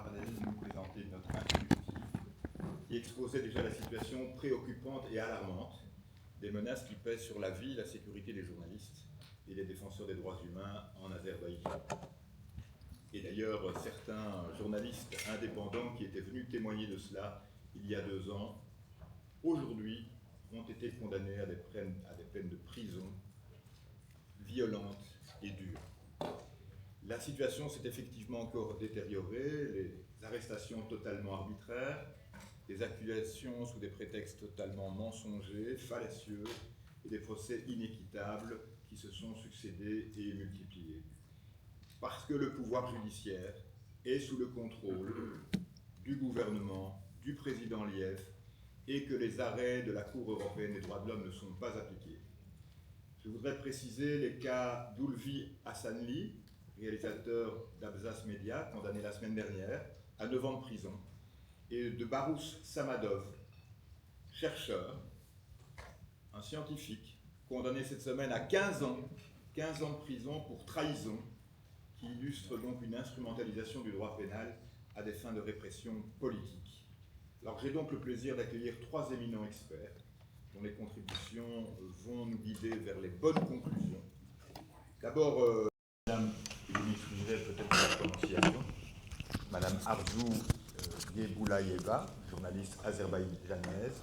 parallèle nous présenter notre introductif qui exposait déjà la situation préoccupante et alarmante des menaces qui pèsent sur la vie et la sécurité des journalistes et des défenseurs des droits humains en Azerbaïdjan. Et d'ailleurs, certains journalistes indépendants qui étaient venus témoigner de cela il y a 2 ans, aujourd'hui, ont été condamnés à des peines de prison violentes et dures. La situation s'est effectivement encore détériorée, les arrestations totalement arbitraires, des accusations sous des prétextes totalement mensongers, fallacieux, et des procès inéquitables qui se sont succédés et multipliés. Parce que le pouvoir judiciaire est sous le contrôle du gouvernement, du président Liev, et que les arrêts de la Cour européenne des droits de l'homme ne sont pas appliqués. Je voudrais préciser les cas d'Ulvi Hassanli, réalisateur d'Abzas Media, condamné la semaine dernière à 9 ans de prison, et de Barous Samadov, chercheur, un scientifique, condamné cette semaine à 15 ans de prison pour trahison, qui illustre donc une instrumentalisation du droit pénal à des fins de répression politique. Alors j'ai donc le plaisir d'accueillir 3 éminents experts dont les contributions vont nous guider vers les bonnes conclusions. D'abord, Madame, vous m'excuserez peut-être pour la prononciation, Madame Arzu Geboulayeva, journaliste azerbaïdjanaise,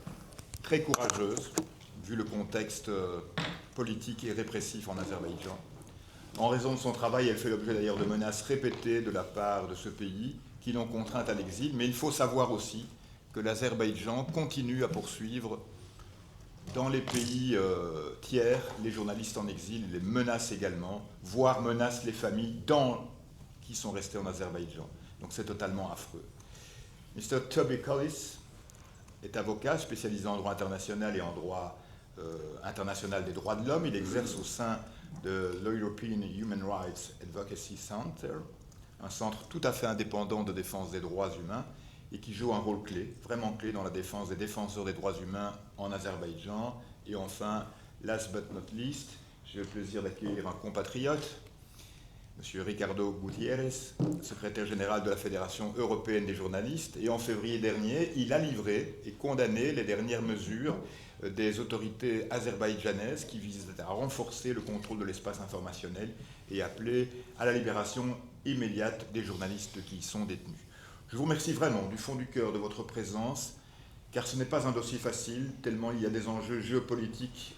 très courageuse, vu le contexte politique et répressif en Azerbaïdjan. En raison de son travail, elle fait l'objet d'ailleurs de menaces répétées de la part de ce pays qui l'ont contrainte à l'exil, mais il faut savoir aussi que l'Azerbaïdjan continue à poursuivre dans les pays tiers les journalistes en exil, les menace également, voire menace les familles qui sont restées en Azerbaïdjan. Donc c'est totalement affreux. Mr. Toby Collis est avocat spécialisé en droit international et en droit international des droits de l'homme. Il exerce au sein de l'European Human Rights Advocacy Center, un centre tout à fait indépendant de défense des droits humains et qui joue un rôle clé, vraiment clé dans la défense des défenseurs des droits humains en Azerbaïdjan. Et enfin, last but not least, j'ai le plaisir d'accueillir un compatriote, M. Ricardo Gutiérrez, secrétaire général de la Fédération européenne des journalistes. Et en février dernier, il a livré et condamné les dernières mesures des autorités azerbaïdjanaises qui visent à renforcer le contrôle de l'espace informationnel et appeler à la libération immédiate des journalistes qui y sont détenus. Je vous remercie vraiment du fond du cœur de votre présence, car ce n'est pas un dossier facile, tellement il y a des enjeux géopolitiques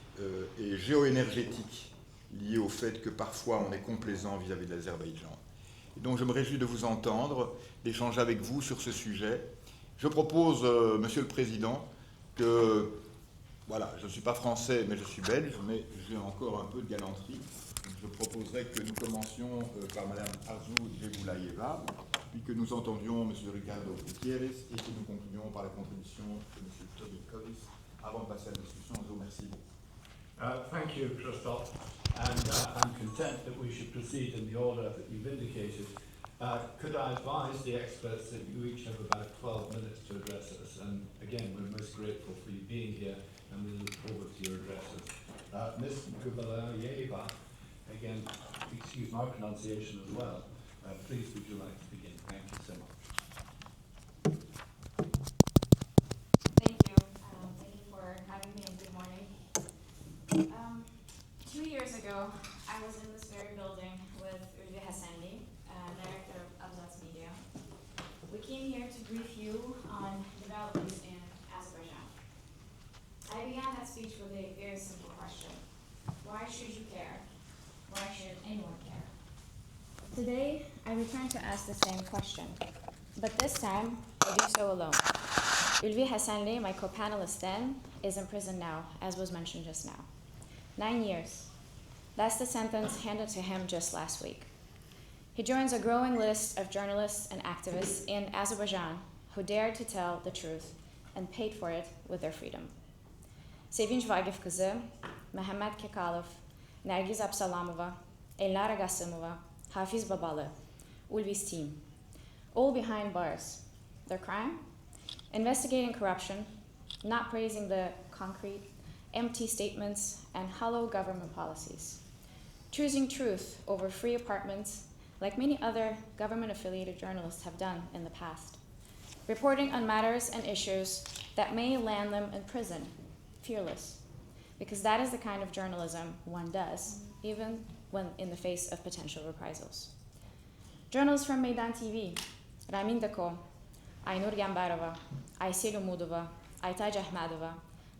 et géoénergétiques liés au fait que parfois on est complaisant vis-à-vis de l'Azerbaïdjan. Et donc je me réjouis de vous entendre, d'échanger avec vous sur ce sujet. Je propose, Monsieur le Président, que, voilà, je ne suis pas français, mais je suis belge, mais j'ai encore un peu de galanterie. Je proposerais que nous commencions par Madame Arzu Geboulayeva, puis que nous entendions M. Ricardo Gutiérrez et que nous concluions par la contribution de M. Toby Collis. Avant de passer à la discussion, je vous remercie. Thank you, Christophe, and I'm content that we should proceed in the order that you've indicated. Could I advise the experts that you each have about 12 minutes to address us, and again, we're most grateful for you being here, and we look forward to your addresses. Ms. Gubalayeva, again, excuse my pronunciation as well, please would you like to begin? Thank you so much. Thank you. Thank you for having me, and good morning. 2 years ago, I was in this very building with Ulvi Hassanli, director of Avropa Media. We came here to brief you on developments in Azerbaijan. I began that speech with a very simple question. Why should you care? Why should anyone care? Today, I return to ask the same question, but this time, I do so alone. Ulvi Hassanli, my co-panelist then, is in prison now, as was mentioned just now. 9 years. That's the sentence handed to him just last week. He joins a growing list of journalists and activists in Azerbaijan who dared to tell the truth and paid for it with their freedom. Sevinç Vagif kızı, Mehmet Kekalov, Nergiz Absalamova, Elnara Gasımova, Hafiz Babalı, Ulvi's team, all behind bars. Their crime? Investigating corruption, not praising the concrete, empty statements, and hollow government policies. Choosing truth over free apartments, like many other government-affiliated journalists have done in the past, reporting on matters and issues that may land them in prison, fearless, because that is the kind of journalism one does, even when in the face of potential reprisals. Journalists from Meydan TV, Ramin Dako, Aynur Gambarova, Aysel Umudova, Aytaj Ahmadova,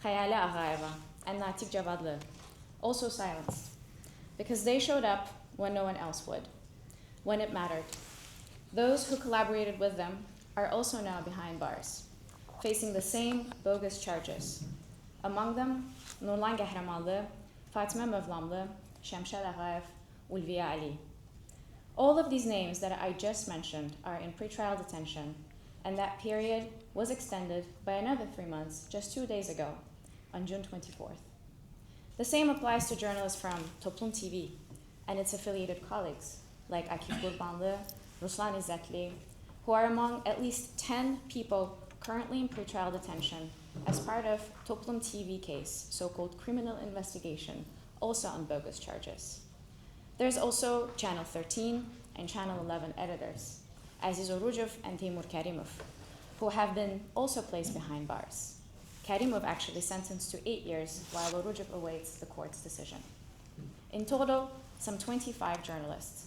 Khayale Ağayeva, and Natiq Javadlı, also silenced, because they showed up when no one else would, when it mattered. Those who collaborated with them are also now behind bars, facing the same bogus charges. Among them, Nurlan Gəhramanlı, Fatimə Mövlamlı, Şəmşəd Ağayev, Ulviyə Ali. All of these names that I just mentioned are in pretrial detention, and that period was extended by another 3 months just 2 days ago, on June 24th. The same applies to journalists from Toplum TV and its affiliated colleagues, like Akif Gurbanlı, Ruslan İzzetli, who are among at least 10 people currently in pretrial detention as part of Toplum TV case, so-called criminal investigation, also on bogus charges. There's also Channel 13 and Channel 11 editors, Aziz Orucov and Timur Karimov, who have been also placed behind bars. Karimov actually sentenced to 8 years, while Orucov awaits the court's decision. In total, some 25 journalists.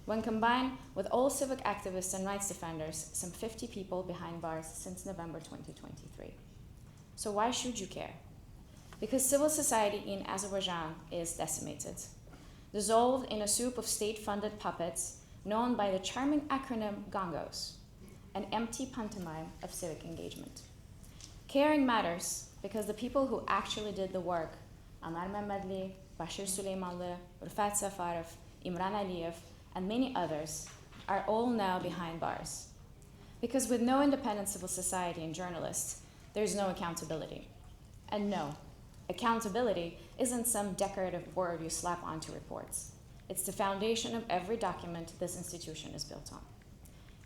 When combined with all civic activists and rights defenders, some 50 people behind bars since November 2023. So why should you care? Because civil society in Azerbaijan is decimated, dissolved in a soup of state-funded puppets known by the charming acronym GONGOS, an empty pantomime of civic engagement. Caring matters because the people who actually did the work, Anar Mehmedli, Bashir Suleymanlı, Rufat Safarov, Imran Aliyev, and many others, are all now behind bars. Because with no independent civil society and journalists, there's no accountability. And no, accountability isn't some decorative word you slap onto reports. It's the foundation of every document this institution is built on.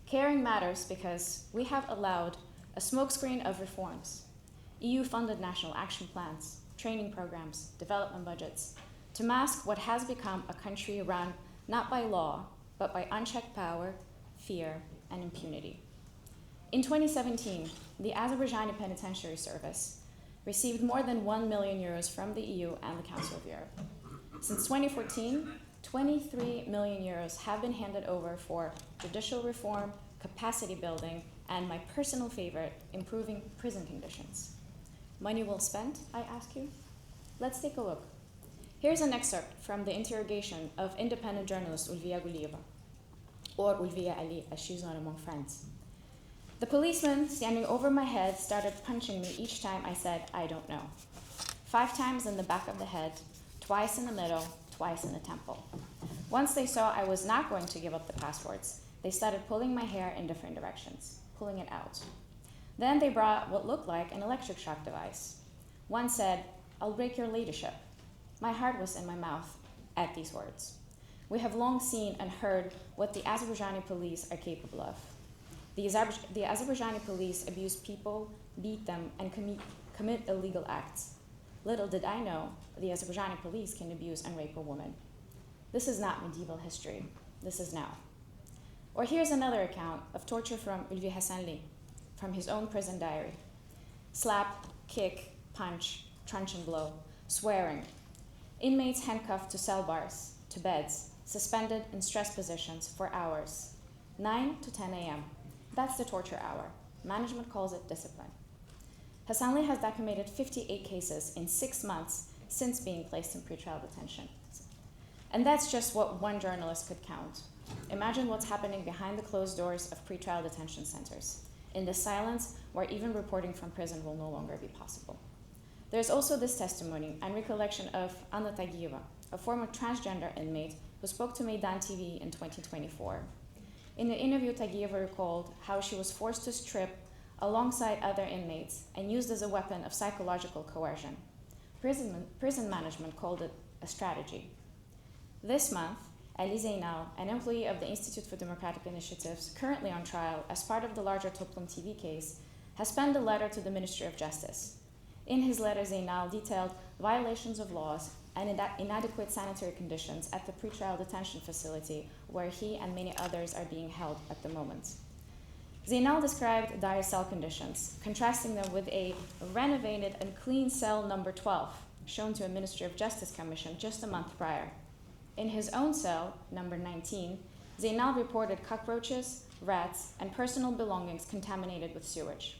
Caring matters because we have allowed a smokescreen of reforms, EU-funded national action plans, training programs, development budgets, to mask what has become a country run not by law, but by unchecked power, fear, and impunity. In 2017, the Azerbaijani Penitentiary Service received more than 1 million euros from the EU and the Council of Europe. Since 2014, 23 million euros have been handed over for judicial reform, capacity building, and my personal favorite, improving prison conditions. Money well spent, I ask you? Let's take a look. Here's an excerpt from the interrogation of independent journalist Ulviyə Guliyeva, or Ulviyə Ali, as she's known among friends. The policeman standing over my head started punching me each time I said, I don't know. 5 times in the back of the head, twice in the middle, twice in the temple. Once they saw I was not going to give up the passports, they started pulling my hair in different directions, pulling it out. Then they brought what looked like an electric shock device. One said, I'll break your ladyship. My heart was in my mouth at these words. We have long seen and heard what the Azerbaijani police are capable of. The Azerbaijani police abuse people, beat them, and commit illegal acts. Little did I know the Azerbaijani police can abuse and rape a woman. This is not medieval history. This is now. Or here's another account of torture from Ulvi Hasanli, from his own prison diary. Slap, kick, punch, truncheon and blow, swearing. Inmates handcuffed to cell bars, to beds, suspended in stress positions for hours. 9 to 10 a.m. That's the torture hour. Management calls it discipline. Hasanli has documented 58 cases in 6 months since being placed in pretrial detention. And that's just what one journalist could count. Imagine what's happening behind the closed doors of pretrial detention centers, in the silence where even reporting from prison will no longer be possible. There's also this testimony and recollection of Anna Tagiyeva, a former transgender inmate who spoke to Meydan TV in 2024. In the interview, Tagiyeva recalled how she was forced to strip alongside other inmates and used as a weapon of psychological coercion. Prison management called it a strategy. This month, Ali Zeynal, an employee of the Institute for Democratic Initiatives, currently on trial as part of the larger Toplum TV case, has penned a letter to the Ministry of Justice. In his letter, Zeynal detailed violations of laws and inadequate sanitary conditions at the pretrial detention facility where he and many others are being held at the moment. Zeynal described dire cell conditions, contrasting them with a renovated and clean cell number 12, shown to a Ministry of Justice commission just a month prior. In his own cell, number 19, Zeynal reported cockroaches, rats, and personal belongings contaminated with sewage.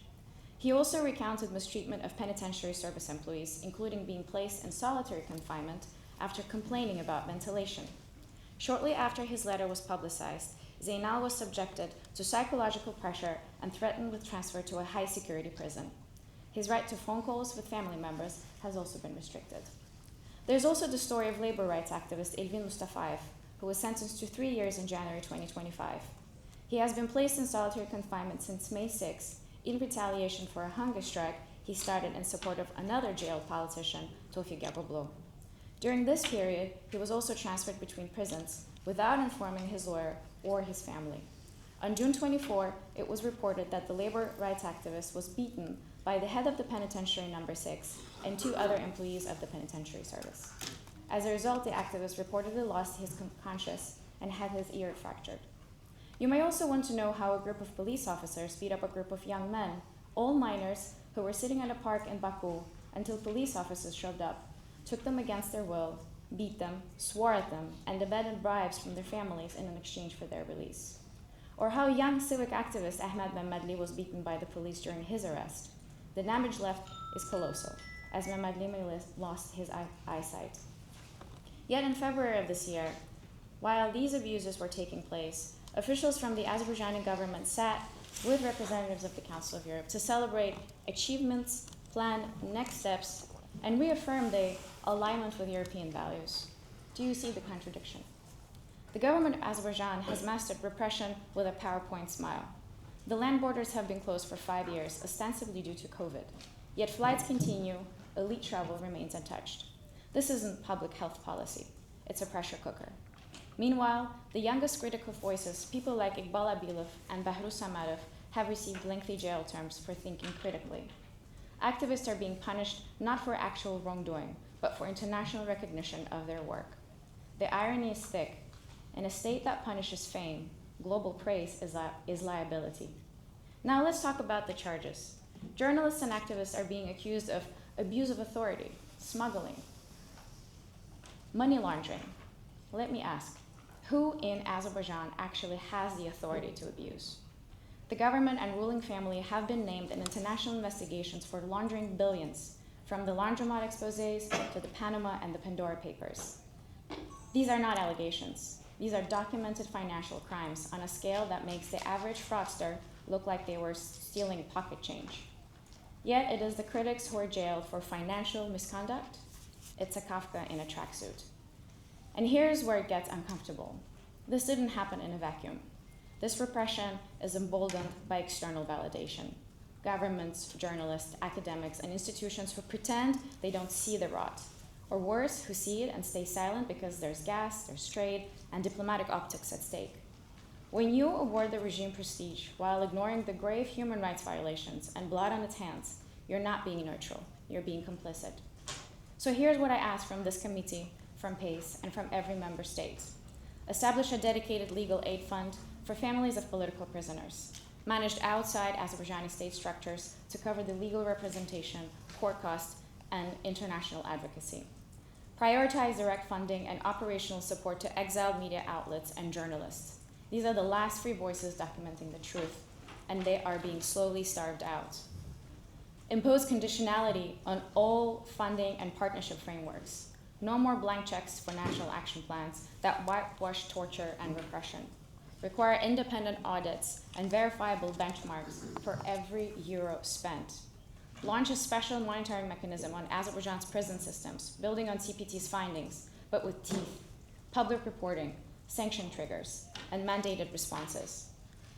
He also recounted mistreatment of penitentiary service employees, including being placed in solitary confinement after complaining about ventilation. Shortly after his letter was publicized, Zeynal was subjected to psychological pressure and threatened with transfer to a high-security prison. His right to phone calls with family members has also been restricted. There's also the story of labor rights activist Elvin Mustafayev, who was sentenced to 3 years in January 2025. He has been placed in solitary confinement since May 6 in retaliation for a hunger strike he started in support of another jailed politician, Tawfik Gabablo. During this period, he was also transferred between prisons without informing his lawyer or his family. On June 24, it was reported that the labor rights activist was beaten by the head of the penitentiary number 6 and 2 other employees of the penitentiary service. As a result, the activist reportedly lost his conscience and had his ear fractured. You may also want to know how a group of police officers beat up a group of young men, all minors, who were sitting at a park in Baku until police officers showed up, took them against their will, beat them, swore at them, and demanded bribes from their families in exchange for their release. Or how young civic activist Ahmed Mehmedli was beaten by the police during his arrest. The damage left is colossal, as Mehmedli lost his eyesight. Yet in February of this year, while these abuses were taking place, officials from the Azerbaijani government sat with representatives of the Council of Europe to celebrate achievements, plan next steps, and reaffirm the alignment with European values. Do you see the contradiction? The government of Azerbaijan has mastered repression with a PowerPoint smile. The land borders have been closed for 5 years, ostensibly due to COVID. Yet flights continue, elite travel remains untouched. This isn't public health policy, it's a pressure cooker. Meanwhile, the youngest critical voices, people like Iqbal Abilov and Bahruz Samadov, have received lengthy jail terms for thinking critically. Activists are being punished not for actual wrongdoing, but for international recognition of their work. The irony is thick. In a state that punishes fame, global praise is liability. Now let's talk about the charges. Journalists and activists are being accused of abuse of authority, smuggling, money laundering. Let me ask, who in Azerbaijan actually has the authority to abuse? The government and ruling family have been named in international investigations for laundering billions, from the laundromat exposés to the Panama and the Pandora Papers. These are not allegations. These are documented financial crimes on a scale that makes the average fraudster look like they were stealing pocket change. Yet it is the critics who are jailed for financial misconduct. It's a Kafka in a tracksuit. And here's where it gets uncomfortable. This didn't happen in a vacuum. This repression is emboldened by external validation. Governments, journalists, academics, and institutions who pretend they don't see the rot, or worse, who see it and stay silent because there's gas, there's trade, and diplomatic optics at stake. When you award the regime prestige while ignoring the grave human rights violations and blood on its hands, you're not being neutral, you're being complicit. So here's what I ask from this committee, from PACE, and from every member state. Establish a dedicated legal aid fund for families of political prisoners, managed outside Azerbaijani state structures to cover the legal representation, court costs, and international advocacy. Prioritize direct funding and operational support to exiled media outlets and journalists. These are the last free voices documenting the truth, and they are being slowly starved out. Impose conditionality on all funding and partnership frameworks. No more blank checks for national action plans that whitewash torture and repression. Require independent audits and verifiable benchmarks for every euro spent. Launch a special monitoring mechanism on Azerbaijan's prison systems, building on CPT's findings, but with teeth, public reporting, sanction triggers, and mandated responses.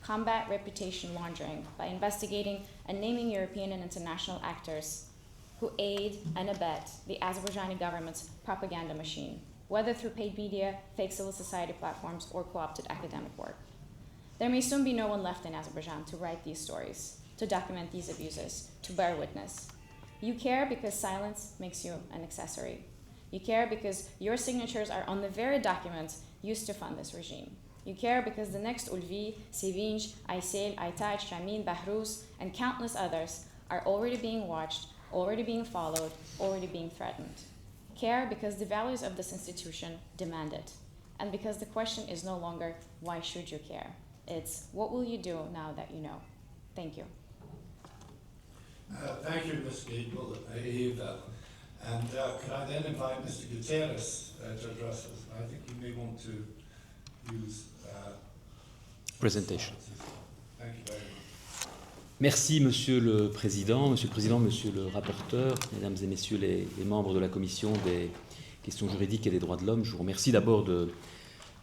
Combat reputation laundering by investigating and naming European and international actors who aid and abet the Azerbaijani government's propaganda machine, whether through paid media, fake civil society platforms, or co-opted academic work. There may soon be no one left in Azerbaijan to write these stories, to document these abuses, to bear witness. You care because silence makes you an accessory. You care because your signatures are on the very documents used to fund this regime. You care because the next Ulvi, Sevinç, Aysel, Aytaç, Ramin, Bahruz, and countless others are already being watched, already being followed, already being threatened. Care because the values of this institution demand it. And because the question is no longer, why should you care? It's, what will you do now that you know? Thank you. Thank you, Ms. Gable, Eva. And could I then invite Mr. Gutierrez to address us? I think you may want to use presentation. Thank you very much. Merci, Monsieur le Président, Monsieur le rapporteur, Mesdames et Messieurs les membres de la Commission des questions juridiques et des droits de l'homme. Je vous remercie d'abord de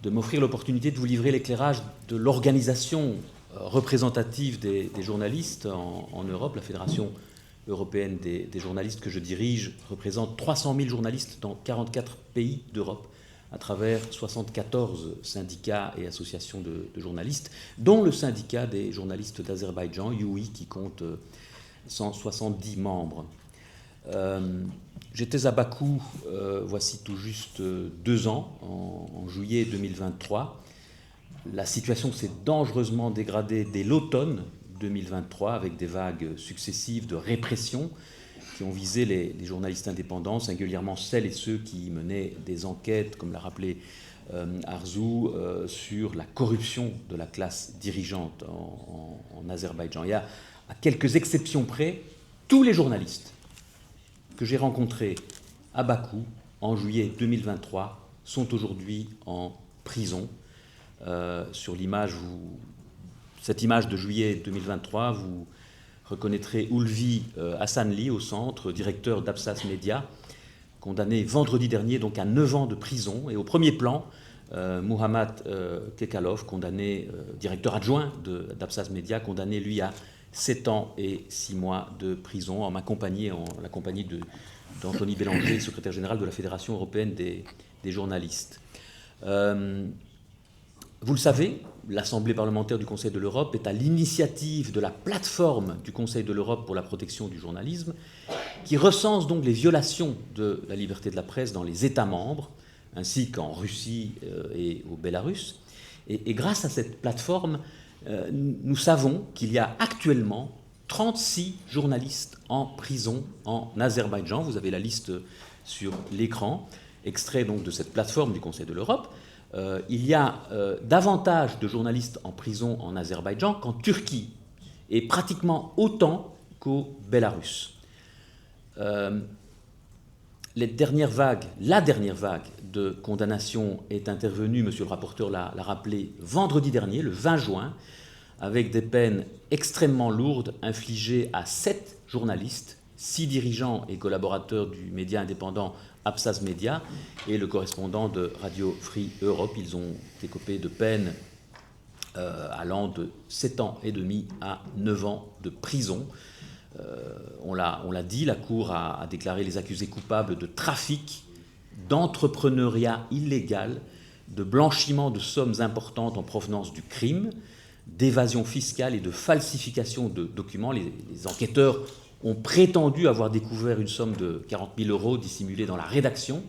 m'offrir l'opportunité de vous livrer l'éclairage de l'organisation représentative des journalistes en Europe. La Fédération européenne des journalistes que je dirige représente 300 000 journalistes dans 44 pays d'Europe à travers 74 syndicats et associations de journalistes, dont le syndicat des journalistes d'Azerbaïdjan, UI, qui compte 170 membres. J'étais à Bakou, voici tout juste 2 ans, en juillet 2023. La situation s'est dangereusement dégradée dès l'automne 2023, avec des vagues successives de répression qui ont visé les journalistes indépendants, singulièrement celles et ceux qui menaient des enquêtes, comme l'a rappelé Arzu, sur la corruption de la classe dirigeante en Azerbaïdjan. Et à quelques exceptions près, tous les journalistes que j'ai rencontrés à Bakou en juillet 2023 sont aujourd'hui en prison. Sur l'image, cette image de juillet 2023, vous reconnaîtrez Ulvi Hasanli au centre, directeur d'Absas Media, condamné vendredi dernier donc à 9 ans de prison. Et au premier plan, Muhammad Kekalov, condamné, directeur adjoint d'Absas Media, condamné lui à 7 ans et 6 mois de prison, en la compagnie d'Anthony Bélanger, secrétaire général de la Fédération européenne des journalistes. Vous le savez, l'Assemblée parlementaire du Conseil de l'Europe est à l'initiative de la plateforme du Conseil de l'Europe pour la protection du journalisme, qui recense donc les violations de la liberté de la presse dans les États membres, ainsi qu'en Russie et au Bélarus. Et grâce à cette plateforme, nous savons qu'il y a actuellement 36 journalistes en prison en Azerbaïdjan. Vous avez la liste sur l'écran, extrait donc de cette plateforme du Conseil de l'Europe. Il y a davantage de journalistes en prison en Azerbaïdjan qu'en Turquie, et pratiquement autant qu'au Bélarus. La dernière vague de condamnation est intervenue, monsieur le rapporteur l'a rappelé, vendredi dernier, le 20 juin, avec des peines extrêmement lourdes infligées à 7 journalistes, 6 dirigeants et collaborateurs du média indépendant Absas Media et le correspondant de Radio Free Europe. Ils ont écopé de peines allant de 7 ans et demi à 9 ans de prison. On l'a dit, la Cour a déclaré les accusés coupables de trafic, d'entrepreneuriat illégal, de blanchiment de sommes importantes en provenance du crime, d'évasion fiscale et de falsification de documents. Les enquêteurs ont prétendu avoir découvert une somme de 40 000 € dissimulée dans la rédaction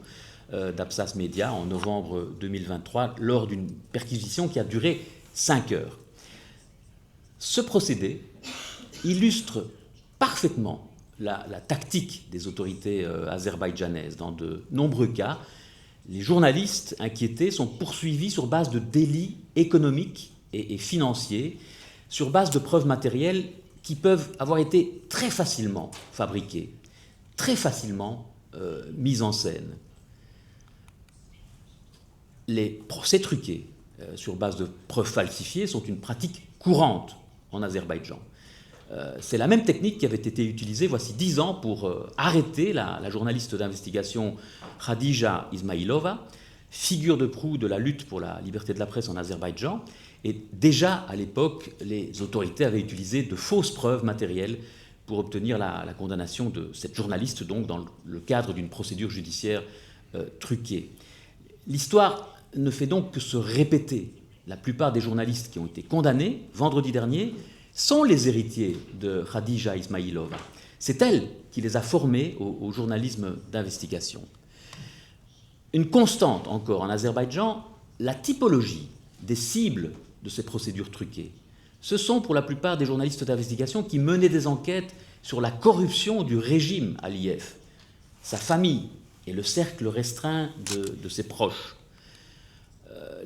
d'Absas Media en novembre 2023 lors d'une perquisition qui a duré 5 heures. Ce procédé illustre parfaitement la tactique des autorités azerbaïdjanaises. Dans de nombreux cas, les journalistes inquiétés sont poursuivis sur base de délits économiques et financiers, sur base de preuves matérielles qui peuvent avoir été très facilement fabriquées, très facilement mises en scène. Les procès truqués sur base de preuves falsifiées sont une pratique courante en Azerbaïdjan. C'est la même technique qui avait été utilisée voici 10 ans pour arrêter la journaliste d'investigation Khadija Ismailova, figure de proue de la lutte pour la liberté de la presse en Azerbaïdjan. Et déjà, à l'époque, les autorités avaient utilisé de fausses preuves matérielles pour obtenir la condamnation de cette journaliste, donc dans le cadre d'une procédure judiciaire truquée. L'histoire ne fait donc que se répéter. La plupart des journalistes qui ont été condamnés vendredi dernier sont les héritiers de Khadija Ismailova. C'est elle qui les a formés au journalisme d'investigation. Une constante encore en Azerbaïdjan, la typologie des cibles de ces procédures truquées. Ce sont pour la plupart des journalistes d'investigation qui menaient des enquêtes sur la corruption du régime Aliyev, sa famille et le cercle restreint de ses proches.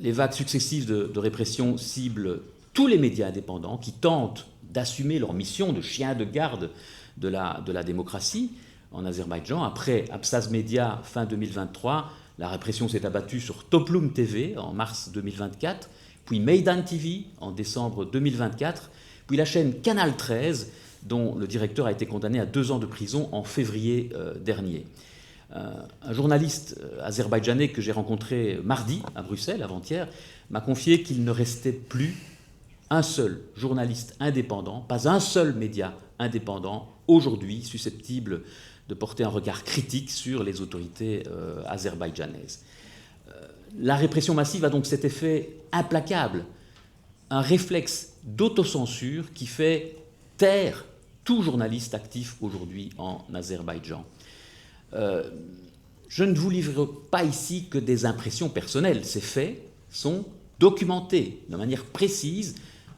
Les vagues successives de répression ciblent tous les médias indépendants qui tentent d'assumer leur mission de chien de garde de la démocratie en Azerbaïdjan. Après Absaz Media fin 2023, la répression s'est abattue sur Toplum TV en mars 2024, puis Meydan TV en décembre 2024, puis la chaîne Canal 13, dont le directeur a été condamné à 2 ans de prison en février dernier. Un journaliste azerbaïdjanais que j'ai rencontré mardi à Bruxelles, avant-hier, m'a confié qu'il ne restait plus un seul journaliste indépendant, pas un seul média indépendant, aujourd'hui susceptible de porter un regard critique sur les autorités azerbaïdjanaises. La répression massive a donc cet effet implacable, un réflexe d'autocensure qui fait taire tout journaliste actif aujourd'hui en Azerbaïdjan. Je ne vous livre pas ici que des impressions personnelles. Ces faits sont documentés de manière précise,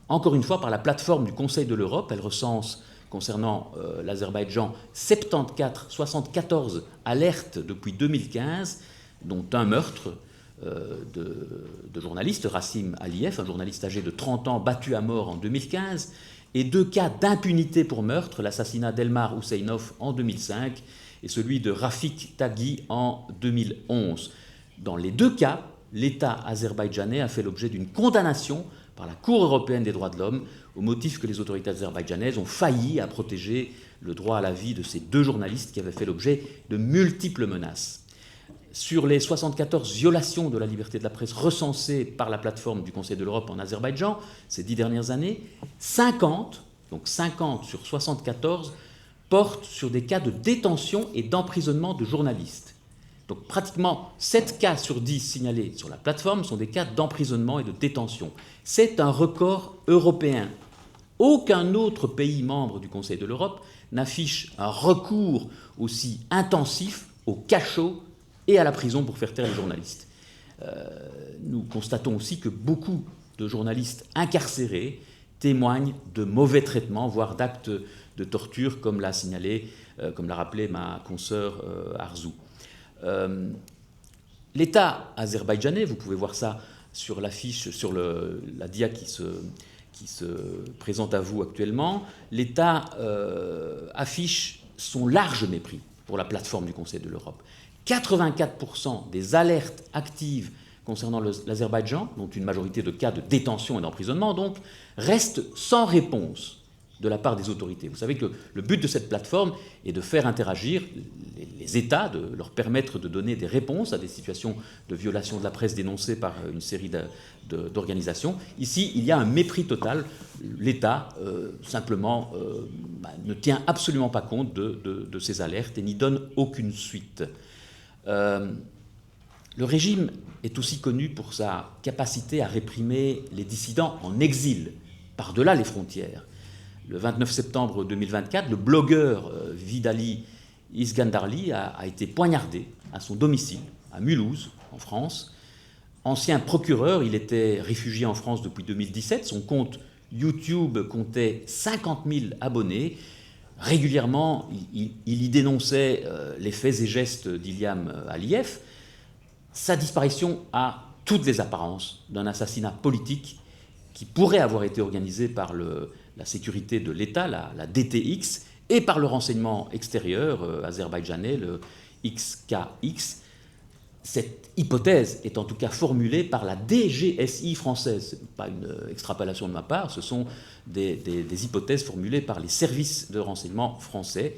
encore une fois par la plateforme du Conseil de l'Europe. Elle recense, concernant l'Azerbaïdjan, 74 alertes depuis 2015, dont un meurtre de journaliste, Rassim Aliyev, un journaliste âgé de 30 ans battu à mort en 2015, et 2 cas d'impunité pour meurtre, l'assassinat d'Elmar Husseynov en 2005 et celui de Rafik Taghi en 2011. Dans les 2 cas, l'État azerbaïdjanais a fait l'objet d'une condamnation par la Cour européenne des droits de l'homme au motif que les autorités azerbaïdjanaises ont failli à protéger le droit à la vie de ces 2 journalistes qui avaient fait l'objet de multiples menaces. Sur les 74 violations de la liberté de la presse recensées par la plateforme du Conseil de l'Europe en Azerbaïdjan ces 10 dernières années, 50 sur 74, portent sur des cas de détention et d'emprisonnement de journalistes. Donc pratiquement 7 cas sur 10 signalés sur la plateforme sont des cas d'emprisonnement et de détention. C'est un record européen. Aucun autre pays membre du Conseil de l'Europe n'affiche un recours aussi intensif au cachot et à la prison pour faire taire les journalistes. Nous constatons aussi que beaucoup de journalistes incarcérés témoignent de mauvais traitements, voire d'actes de torture, comme l'a signalé, comme l'a rappelé ma consoeur Arzou. L'État azerbaïdjanais, vous pouvez voir ça sur l'affiche, sur la dia qui se présente à vous actuellement, l'État affiche son large mépris pour la plateforme du Conseil de l'Europe. 84% des alertes actives concernant l'Azerbaïdjan, dont une majorité de cas de détention et d'emprisonnement, donc, restent sans réponse de la part des autorités. Vous savez que le but de cette plateforme est de faire interagir les États, de leur permettre de donner des réponses à des situations de violation de la presse dénoncées par une série d'organisations. Ici, il y a un mépris total. L'État, simplement, ne tient absolument pas compte de ces alertes et n'y donne aucune suite. Le régime est aussi connu pour sa capacité à réprimer les dissidents en exil, par-delà les frontières. Le 29 septembre 2024, le blogueur Vidadi İsqəndərlini a été poignardé à son domicile, à Mulhouse, en France. Ancien procureur, il était réfugié en France depuis 2017. Son compte YouTube comptait 50 000 abonnés. Régulièrement, il y dénonçait les faits et gestes d'Ilham Aliyev. Sa disparition a toutes les apparences d'un assassinat politique qui pourrait avoir été organisé par la sécurité de l'État, la DTX, et par le renseignement extérieur azerbaïdjanais, le XKX. Cette hypothèse est en tout cas formulée par la DGSI française. Ce n'est pas une extrapolation de ma part, ce sont des hypothèses formulées par les services de renseignement français.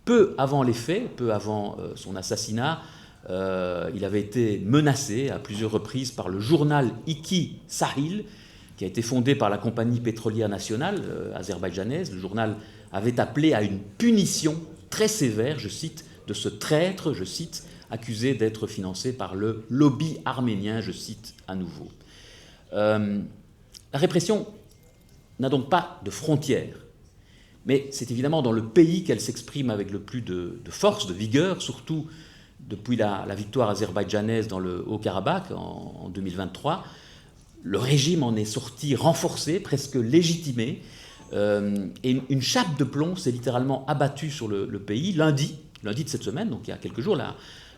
Peu avant les faits, peu avant son assassinat, il avait été menacé à plusieurs reprises par le journal Iki Sahil, qui a été fondé par la compagnie pétrolière nationale azerbaïdjanaise. Le journal avait appelé à une punition très sévère, je cite, de ce traître, je cite, accusé d'être financé par le lobby arménien, je cite à nouveau. La répression n'a donc pas de frontières, mais c'est évidemment dans le pays qu'elle s'exprime avec le plus de force, de vigueur, surtout depuis la victoire azerbaïdjanaise dans le Haut-Karabakh en 2023, le régime en est sorti renforcé, presque légitimé, et une chape de plomb s'est littéralement abattue sur le pays. Lundi de cette semaine, donc il y a quelques jours,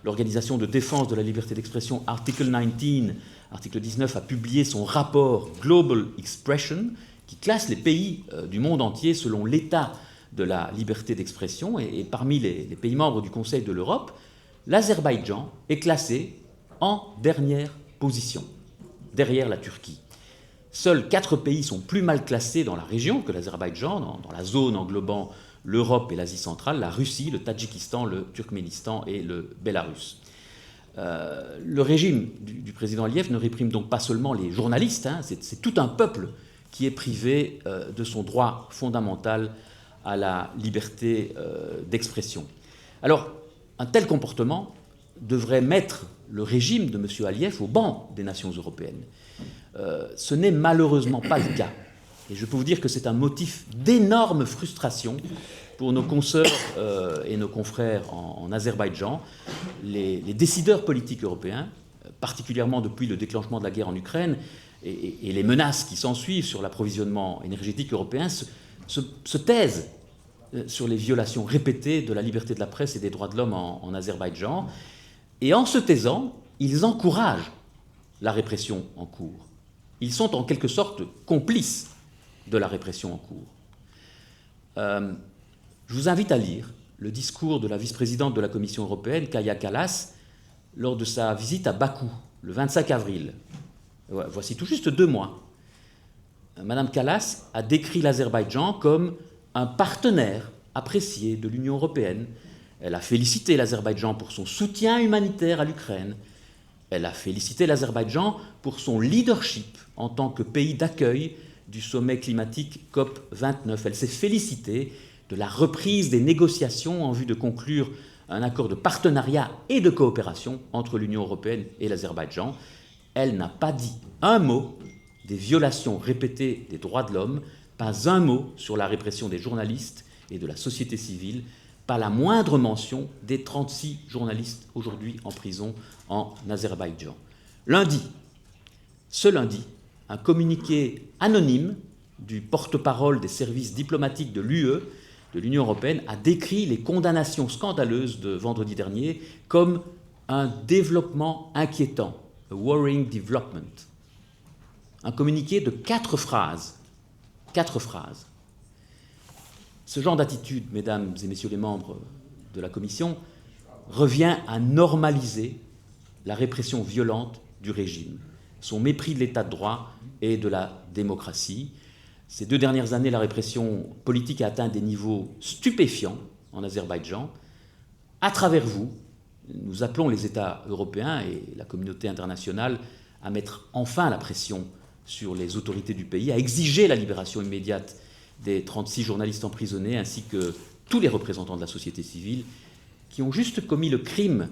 l'Organisation de défense de la liberté d'expression, article 19, a publié son rapport Global Expression, qui classe les pays du monde entier selon l'état de la liberté d'expression. Et parmi les pays membres du Conseil de l'Europe, l'Azerbaïdjan est classé en dernière position, derrière la Turquie. Seuls 4 pays sont plus mal classés dans la région que l'Azerbaïdjan, dans la zone englobant l'Europe et l'Asie centrale: la Russie, le Tadjikistan, le Turkménistan et le Bélarus. Le régime du président Aliyev ne réprime donc pas seulement les journalistes, hein, c'est tout un peuple qui est privé de son droit fondamental à la liberté d'expression. Alors, un tel comportement devrait mettre le régime de M. Aliyev au banc des nations européennes. Ce n'est malheureusement pas le cas. Et je peux vous dire que c'est un motif d'énorme frustration pour nos consoeurs et nos confrères en Azerbaïdjan. Les décideurs politiques européens, particulièrement depuis le déclenchement de la guerre en Ukraine et les menaces qui s'ensuivent sur l'approvisionnement énergétique européen, se taisent sur les violations répétées de la liberté de la presse et des droits de l'homme en Azerbaïdjan. Et en se taisant, ils encouragent la répression en cours. Ils sont en quelque sorte complices de la répression en cours. Je vous invite à lire le discours de la vice-présidente de la Commission européenne, Kaja Kallas, lors de sa visite à Bakou, le 25 avril. Voici tout juste 2 mois. Madame Kallas a décrit l'Azerbaïdjan comme un partenaire apprécié de l'Union européenne. Elle a félicité l'Azerbaïdjan pour son soutien humanitaire à l'Ukraine. Elle a félicité l'Azerbaïdjan pour son leadership en tant que pays d'accueil du sommet climatique COP29. Elle s'est félicitée de la reprise des négociations en vue de conclure un accord de partenariat et de coopération entre l'Union européenne et l'Azerbaïdjan. Elle n'a pas dit un mot des violations répétées des droits de l'homme, pas un mot sur la répression des journalistes et de la société civile, pas la moindre mention des 36 journalistes aujourd'hui en prison en Azerbaïdjan. Ce lundi, un communiqué anonyme du porte-parole des services diplomatiques de l'UE, de l'Union européenne, a décrit les condamnations scandaleuses de vendredi dernier comme un développement inquiétant, a worrying development. Un communiqué de 4 phrases. 4 phrases. Ce genre d'attitude, mesdames et messieurs les membres de la Commission, revient à normaliser la répression violente du régime, son mépris de l'état de droit et de la démocratie. Ces 2 dernières années, la répression politique a atteint des niveaux stupéfiants en Azerbaïdjan. À travers vous, nous appelons les États européens et la communauté internationale à mettre enfin la pression sur les autorités du pays, à exiger la libération immédiate des 36 journalistes emprisonnés, ainsi que tous les représentants de la société civile qui ont juste commis le crime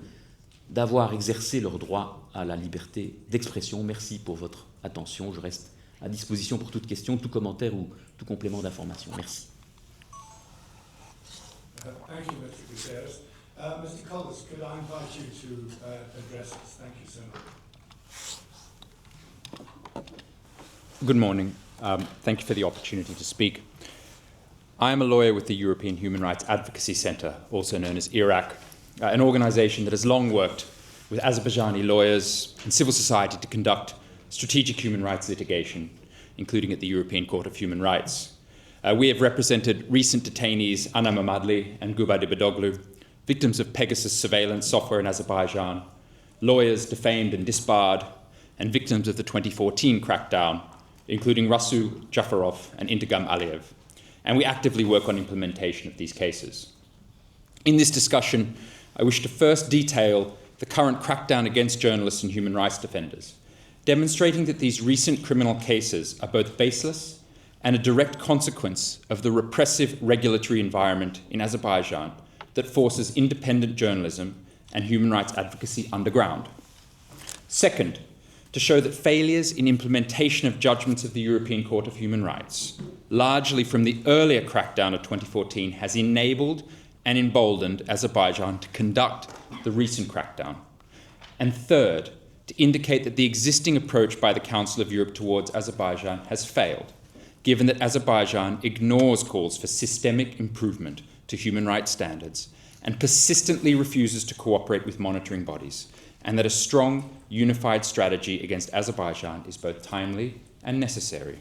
d'avoir exercé leur droit à la liberté d'expression. Merci pour votre attention. Je reste à disposition pour toute question, tout commentaire ou tout complément d'information. Merci. Thank you, Mr. Gutierrez. Mr. Collis, could I invite you to address us? Thank you so much. Good morning. Thank you for the opportunity to speak. I am a lawyer with the European Human Rights Advocacy Centre, also known as IRAC, an organisation that has long worked with Azerbaijani lawyers and civil society to conduct strategic human rights litigation, including at the European Court of Human Rights. We have represented recent detainees Ana Mamadli and Gubadi Badoglu, victims of Pegasus surveillance software in Azerbaijan, lawyers defamed and disbarred, and victims of the 2014 crackdown, including Rasul Jafarov and Intigam Aliyev. And we actively work on implementation of these cases. In this discussion, I wish to first detail the current crackdown against journalists and human rights defenders, demonstrating that these recent criminal cases are both baseless and a direct consequence of the repressive regulatory environment in Azerbaijan that forces independent journalism and human rights advocacy underground. Second, to show that failures in implementation of judgments of the European Court of Human Rights, largely from the earlier crackdown of 2014, has enabled and emboldened Azerbaijan to conduct the recent crackdown. And third, to indicate that the existing approach by the Council of Europe towards Azerbaijan has failed, given that Azerbaijan ignores calls for systemic improvement to human rights standards and persistently refuses to cooperate with monitoring bodies, and that a strong, unified strategy against Azerbaijan is both timely and necessary.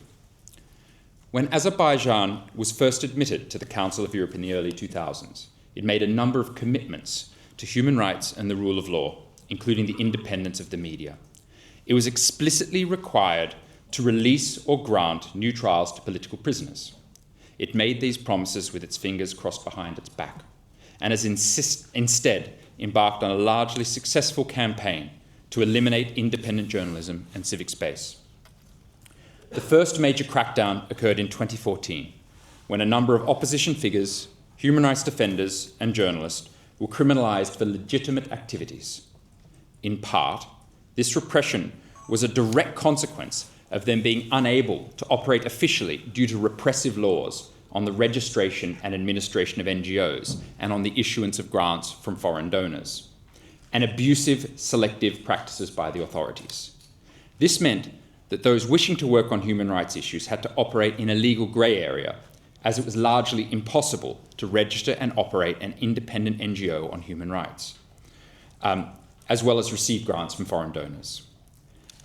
When Azerbaijan was first admitted to the Council of Europe in the early 2000s, it made a number of commitments to human rights and the rule of law, including the independence of the media. It was explicitly required to release or grant new trials to political prisoners. It made these promises with its fingers crossed behind its back, and has instead embarked on a largely successful campaign to eliminate independent journalism and civic space. The first major crackdown occurred in 2014, when a number of opposition figures, human rights defenders, and journalists were criminalized for legitimate activities. In part, this repression was a direct consequence of them being unable to operate officially due to repressive laws on the registration and administration of NGOs and on the issuance of grants from foreign donors, and abusive, selective practices by the authorities. This meant that those wishing to work on human rights issues had to operate in a legal grey area, as it was largely impossible to register and operate an independent NGO on human rights, as well as receive grants from foreign donors.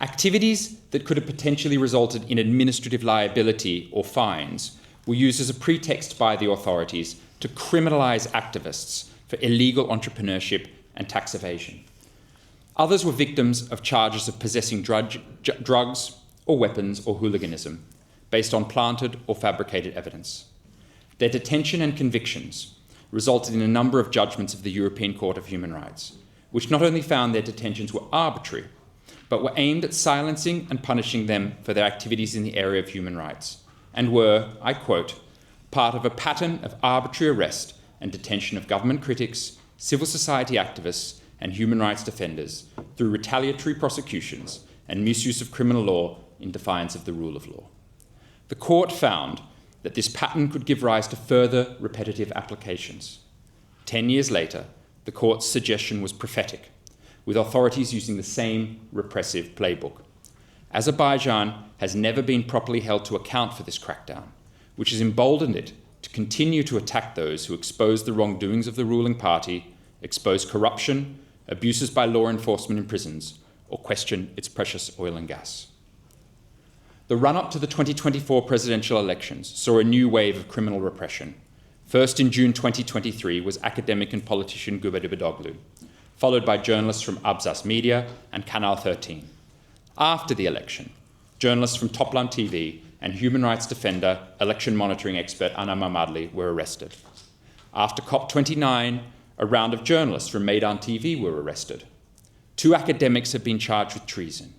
Activities that could have potentially resulted in administrative liability or fines were used as a pretext by the authorities to criminalize activists for illegal entrepreneurship and tax evasion. Others were victims of charges of possessing drugs or weapons or hooliganism based on planted or fabricated evidence. Their detention and convictions resulted in a number of judgments of the European Court of Human Rights, which not only found their detentions were arbitrary, but were aimed at silencing and punishing them for their activities in the area of human rights, and were, I quote, part of a pattern of arbitrary arrest and detention of government critics, civil society activists, and human rights defenders through retaliatory prosecutions and misuse of criminal law in defiance of the rule of law. The court found that this pattern could give rise to further repetitive applications. 10 years later, the court's suggestion was prophetic, with authorities using the same repressive playbook. Azerbaijan has never been properly held to account for this crackdown, which has emboldened it to continue to attack those who expose the wrongdoings of the ruling party, expose corruption, abuses by law enforcement in prisons, or question its precious oil and gas. The run-up to the 2024 presidential elections saw a new wave of criminal repression. First in June 2023 was academic and politician Gubadibadoglu, followed by journalists from Abzas Media and Canal 13. After the election, journalists from Toplam TV and human rights defender, election monitoring expert Anna Mamadli were arrested. After COP29, a round of journalists from Meydan TV were arrested. 2 academics have been charged with treason.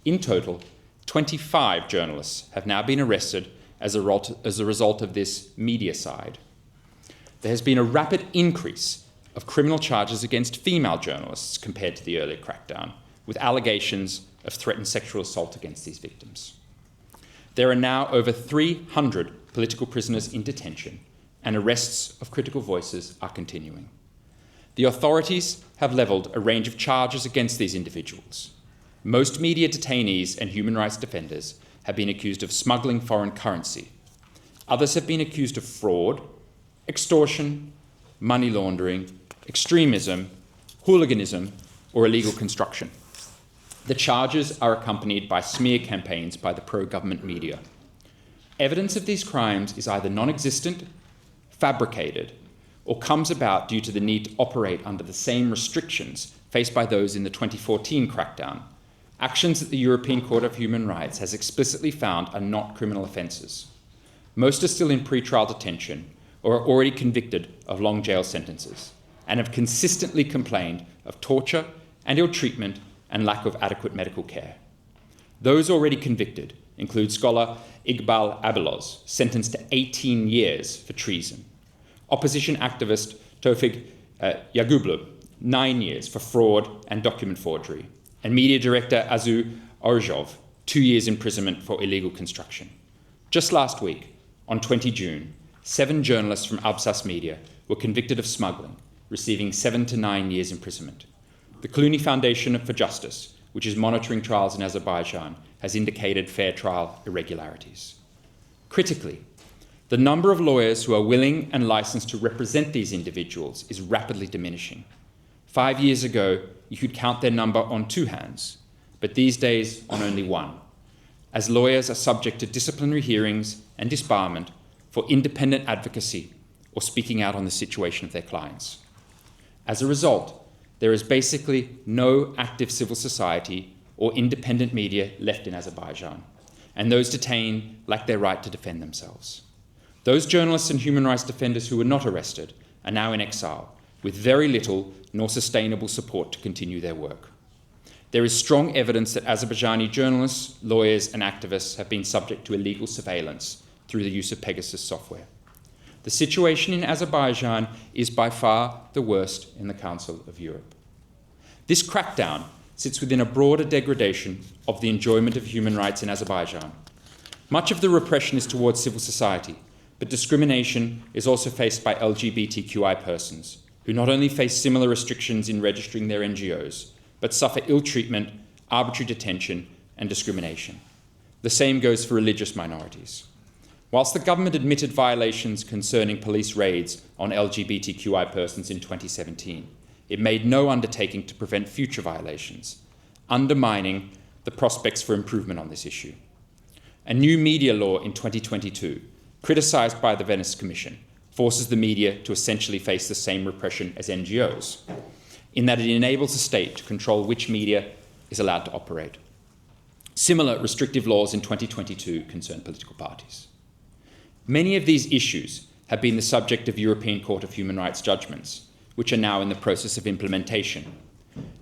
In total, 25 journalists have now been arrested as a result of this media side. There has been a rapid increase of criminal charges against female journalists compared to the earlier crackdown, with allegations of threatened sexual assault against these victims. There are now over 300 political prisoners in detention, and arrests of critical voices are continuing. The authorities have levelled a range of charges against these individuals. Most media detainees and human rights defenders have been accused of smuggling foreign currency. Others have been accused of fraud, extortion, money laundering, extremism, hooliganism, or illegal construction. The charges are accompanied by smear campaigns by the pro-government media. Evidence of these crimes is either non-existent, fabricated, or comes about due to the need to operate under the same restrictions faced by those in the 2014 crackdown, actions that the European Court of Human Rights has explicitly found are not criminal offences. Most are still in pre-trial detention or are already convicted of long jail sentences and have consistently complained of torture and ill treatment and lack of adequate medical care. Those already convicted include scholar Iqbal Abeloz, sentenced to 18 years for treason, opposition activist Tofik Yagublu, 9 years for fraud and document forgery, and media director Azu Orzhov, 2 years imprisonment for illegal construction. Just last week, on 20 June, 7 journalists from Absas Media were convicted of smuggling, receiving 7 to 9 years imprisonment. The Clooney Foundation for Justice, which is monitoring trials in Azerbaijan, has indicated fair trial irregularities. Critically, the number of lawyers who are willing and licensed to represent these individuals is rapidly diminishing. 5 years ago, you could count their number on 2 hands, but these days on only 1, as lawyers are subject to disciplinary hearings and disbarment for independent advocacy or speaking out on the situation of their clients. As a result, there is basically no active civil society or independent media left in Azerbaijan, and those detained lack their right to defend themselves. Those journalists and human rights defenders who were not arrested are now in exile, with very little nor sustainable support to continue their work. There is strong evidence that Azerbaijani journalists, lawyers, and activists have been subject to illegal surveillance through the use of Pegasus software. The situation in Azerbaijan is by far the worst in the Council of Europe. This crackdown sits within a broader degradation of the enjoyment of human rights in Azerbaijan. Much of the repression is towards civil society, but discrimination is also faced by LGBTQI persons, who not only face similar restrictions in registering their NGOs, but suffer ill treatment, arbitrary detention, and discrimination. The same goes for religious minorities. Whilst the government admitted violations concerning police raids on LGBTQI persons in 2017, it made no undertaking to prevent future violations, undermining the prospects for improvement on this issue. A new media law in 2022, criticised by the Venice Commission, forces the media to essentially face the same repression as NGOs, in that it enables the state to control which media is allowed to operate. Similar restrictive laws in 2022 concern political parties. Many of these issues have been the subject of European Court of Human Rights judgments, which are now in the process of implementation.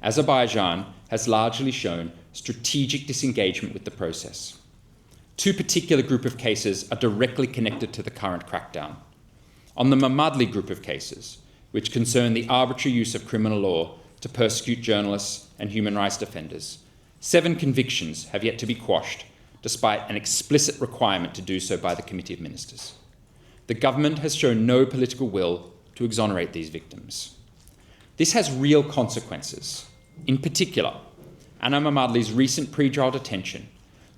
Azerbaijan has largely shown strategic disengagement with the process. 2 particular group of cases are directly connected to the current crackdown. On the Mamadli group of cases, which concern the arbitrary use of criminal law to persecute journalists and human rights defenders, 7 convictions have yet to be quashed, despite an explicit requirement to do so by the Committee of Ministers. The government has shown no political will to exonerate these victims. This has real consequences. In particular, Anna Mamadli's recent pre-trial detention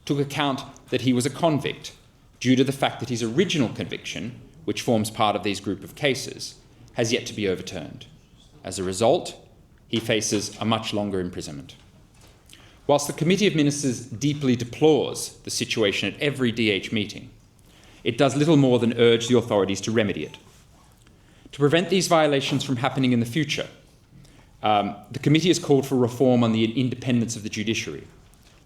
took account that he was a convict due to the fact that his original conviction, which forms part of these group of cases, has yet to be overturned. As a result, he faces a much longer imprisonment. Whilst the Committee of Ministers deeply deplores the situation at every DH meeting, it does little more than urge the authorities to remedy it. To prevent these violations from happening in the future, the committee has called for reform on the independence of the judiciary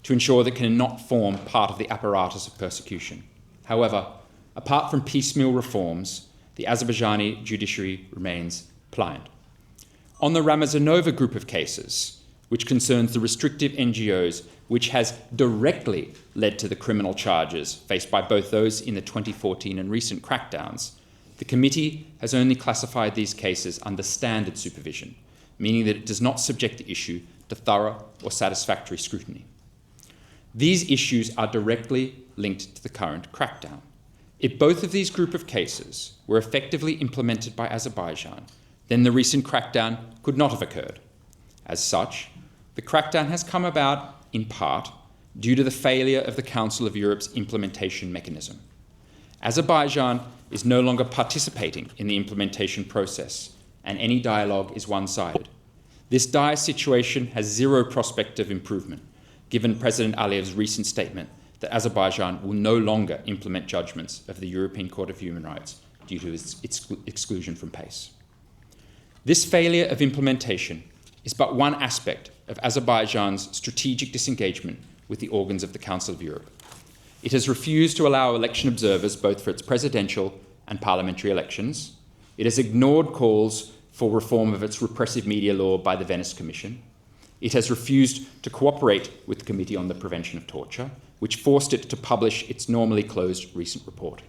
to ensure that it cannot form part of the apparatus of persecution. However, apart from piecemeal reforms, the Azerbaijani judiciary remains pliant. On the Ramazanova group of cases, which concerns the restrictive NGOs, which has directly led to the criminal charges faced by both those in the 2014 and recent crackdowns, the committee has only classified these cases under standard supervision, meaning that it does not subject the issue to thorough or satisfactory scrutiny. These issues are directly linked to the current crackdown. If both of these group of cases were effectively implemented by Azerbaijan, then the recent crackdown could not have occurred. As such, the crackdown has come about, in part, due to the failure of the Council of Europe's implementation mechanism. Azerbaijan is no longer participating in the implementation process, and any dialogue is one-sided. This dire situation has zero prospect of improvement, given President Aliyev's recent statement that Azerbaijan will no longer implement judgments of the European Court of Human Rights due to its exclusion from PACE. This failure of implementation is but one aspect of Azerbaijan's strategic disengagement with the organs of the Council of Europe. It has refused to allow election observers both for its presidential and parliamentary elections. It has ignored calls for reform of its repressive media law by the Venice Commission. It has refused to cooperate with the Committee on the Prevention of Torture, which forced it to publish its normally closed recent report.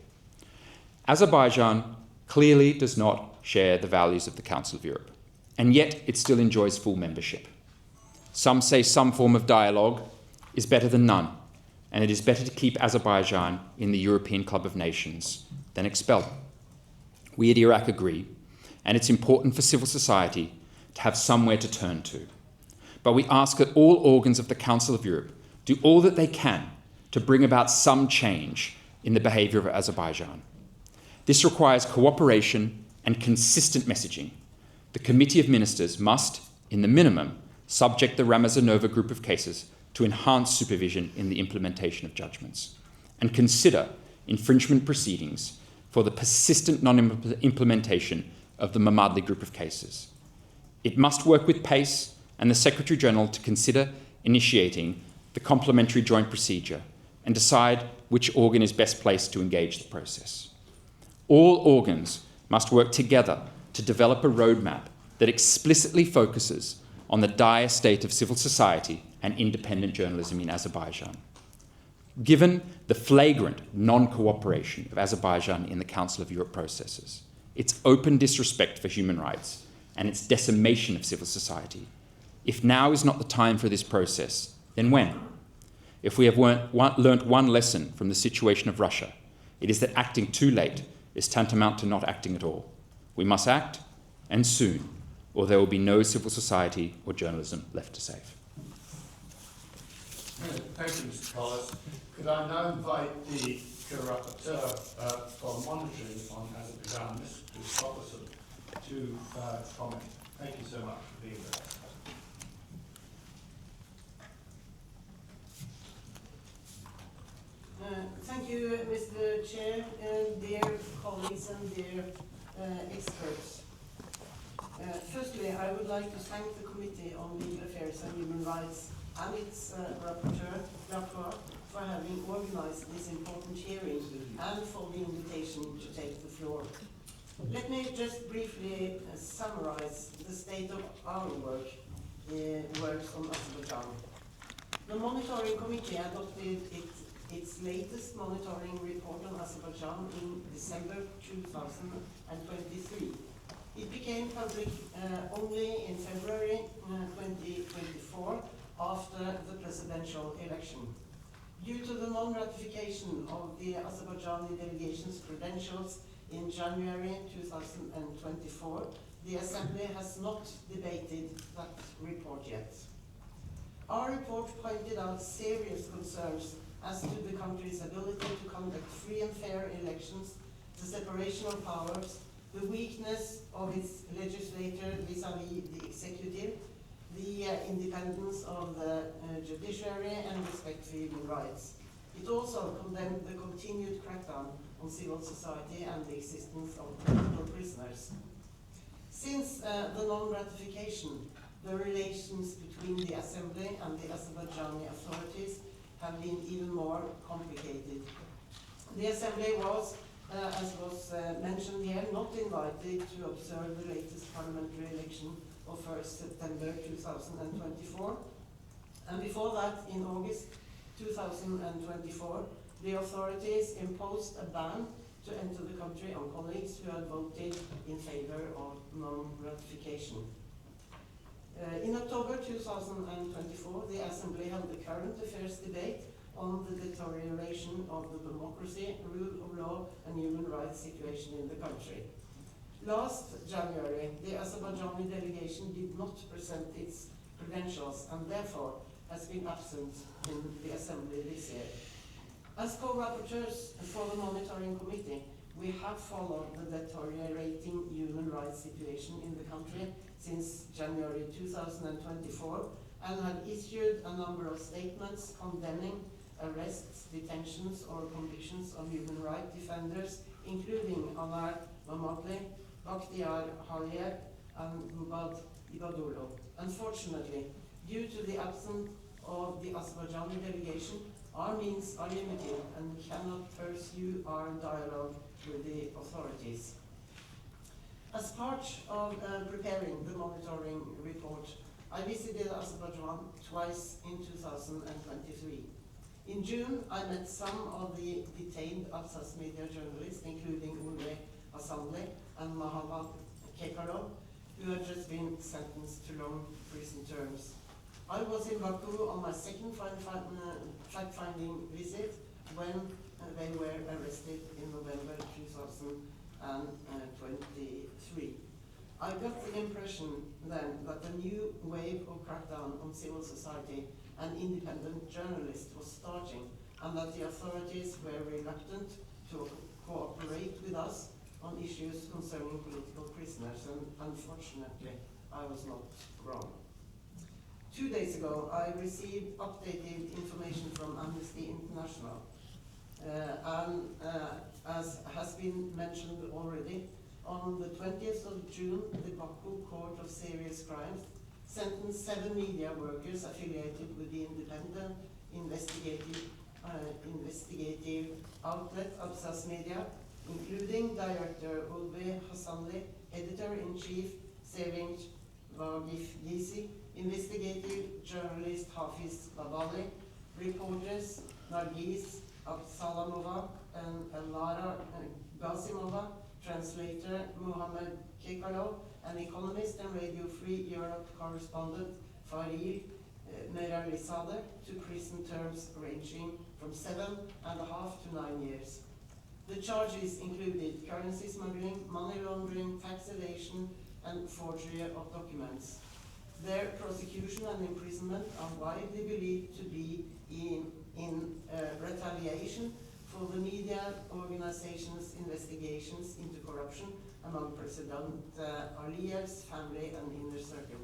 Azerbaijan clearly does not share the values of the Council of Europe, and yet it still enjoys full membership. Some say some form of dialogue is better than none, and it is better to keep Azerbaijan in the European Club of Nations than expel them. We at Iraq agree, and it's important for civil society to have somewhere to turn to. But we ask that all organs of the Council of Europe do all that they can to bring about some change in the behaviour of Azerbaijan. This requires cooperation and consistent messaging. The Committee of Ministers must, in the minimum, subject the Ramazanova group of cases to enhanced supervision in the implementation of judgments, and consider infringement proceedings for the persistent non-implementation of the Mamadli group of cases. It must work with PACE and the Secretary-General to consider initiating the complementary joint procedure and decide which organ is best placed to engage the process. All organs must work together to develop a roadmap that explicitly focuses on the dire state of civil society and independent journalism in Azerbaijan. Given the flagrant non-cooperation of Azerbaijan in the Council of Europe processes, its open disrespect for human rights, and its decimation of civil society, if now is not the time for this process, then when? If we have learnt one lesson from the situation of Russia, it is that acting too late is tantamount to not acting at all. We must act, and soon, or there will be no civil society or journalism left to save. Thank you, Mr. Collis. Could I now invite the co-rapporteur for monitoring on Azerbaijan, Mr. Robertson, to comment. Thank you so much for being with us. Thank you, Mr. Chair, and dear colleagues and dear experts. Firstly, I would like to thank the Committee on Legal Affairs and Human Rights and its rapporteur for having organized this important hearing and for the invitation to take the floor. Let me just briefly summarize the state of our works on Azerbaijan. The Monitoring Committee adopted its latest monitoring report on Azerbaijan in December 2023. It became public only in February 2024 after the presidential election. Due to the non-ratification of the Azerbaijani delegation's credentials in January 2024, the Assembly has not debated that report yet. Our report pointed out serious concerns as to the country's ability to conduct free and fair elections, the separation of powers, the weakness of its legislature vis-à-vis the executive, the independence of the judiciary, and respect for human rights. It also condemned the continued crackdown on civil society and the existence of political prisoners. Since the non-ratification, the relations between the Assembly and the Azerbaijani authorities have been even more complicated. The Assembly was, as was mentioned here, not invited to observe the latest parliamentary election of 1st September 2024. And before that, in August 2024, the authorities imposed a ban to enter the country on colleagues who had voted in favor of non-ratification. In October 2024, the Assembly held the current affairs debate on the deterioration of the democracy, rule of law, and human rights situation in the country. Last January, the Azerbaijani delegation did not present its credentials and therefore has been absent in the Assembly this year. As co-rapporteurs for the Monitoring Committee, we have followed the deteriorating human rights situation in the country since January 2024 and have issued a number of statements condemning arrests, detentions, or convictions of human rights defenders, including Anar Mamadli, Bakhtiar Haliyev, and Gubad Ibadullo. Unfortunately, due to the absence of the Azerbaijani delegation, our means are limited and cannot pursue our dialogue with the authorities. As part of preparing the monitoring report, I visited Azerbaijan twice in 2023. In June, I met some of the detained Alsace media journalists, including Ulve Hasanli and Mahamat Kekarov, who had just been sentenced to long prison terms. I was in Baku on my second fact-finding visit when they were arrested in November 2023. I got the impression then that a new wave of crackdown on civil society and independent journalists was starting, and that the authorities were reluctant to cooperate with us on issues concerning political prisoners, and unfortunately, I was not wrong. 2 days ago, I received updated information from Amnesty International, as has been mentioned already, on the 20th of June, the Baku Court of Serious Crimes sentenced 7 media workers affiliated with the independent investigative outlet Absas Media, including director Ulve Hasanli, editor-in-chief Sevinç Vagif, investigative journalist Hafiz Babali, reporters Nargis Absalamova and Lara Gazimova, translator Muhammad Kekalov, and economist and Radio Free Europe correspondent Faril Meralizadeh, to prison terms ranging from 7.5 to 9 years. The charges included currency smuggling, money laundering, tax evasion, and forgery of documents. Their prosecution and imprisonment are widely believed to be in retaliation for the media organization's investigations into corruption among President Aliyev's family and inner circle.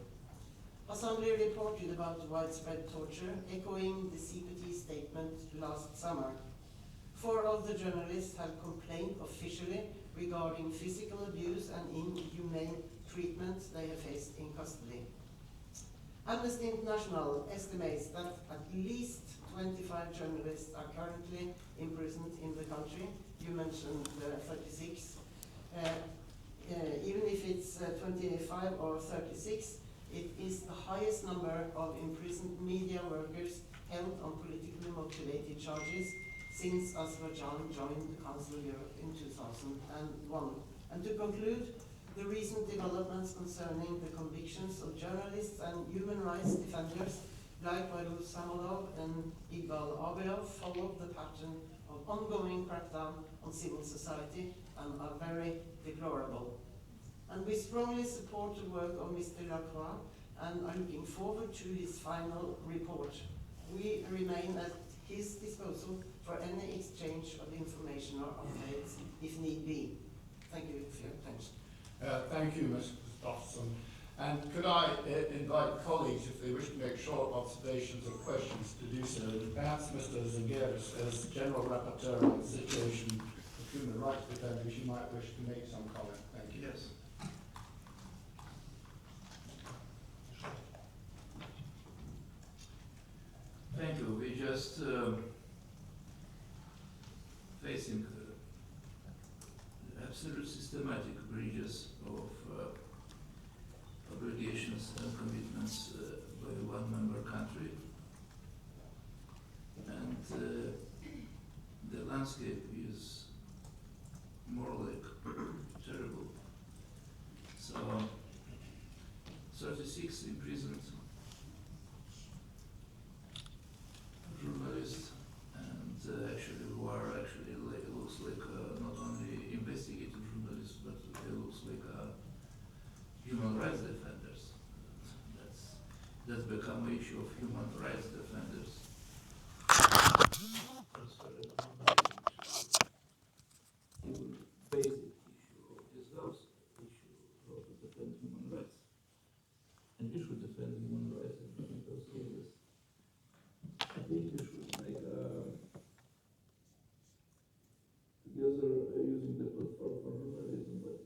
Hasanli reported about widespread torture, echoing the CPT statement last summer. 4 of the journalists have complained officially regarding physical abuse and inhumane treatment they have faced in custody. Amnesty International estimates that at least 25 journalists are currently imprisoned in the country. You mentioned 36. Even if it's 25 or 36, it is the highest number of imprisoned media workers held on politically motivated charges since Azerbaijan joined the Council of Europe in 2001. And to conclude, the recent developments concerning the convictions of journalists and human rights defenders like Varul Samalov and Iqbal Abelov follow the pattern of ongoing crackdown on civil society and are very deplorable. And we strongly support the work of Mr. Lacroix and are looking forward to his final report. We remain at his disposal for any exchange of information or updates if need be. Thank you for your attention. Thank you, Mr. Gustafsson. And could I invite colleagues, if they wish to make short observations or questions, to do so. And perhaps Mr. Zingeris, as General Rapporteur on the situation of human rights defenders, you might wish to make some comment. Thank you. Yes. Thank you. We just facing absolute systematic breaches of obligations and commitments by one member country, and the landscape is more like terrible. So 36 imprisoned journalists, and actually who are actually looks like not only investigative journalists, but they looks like human rights defenders. That's become an issue of human rights defenders. Even basic issue of this house, issue of to defend human rights, and we should defend human rights in those areas. I think we should make together using the platform for journalism, but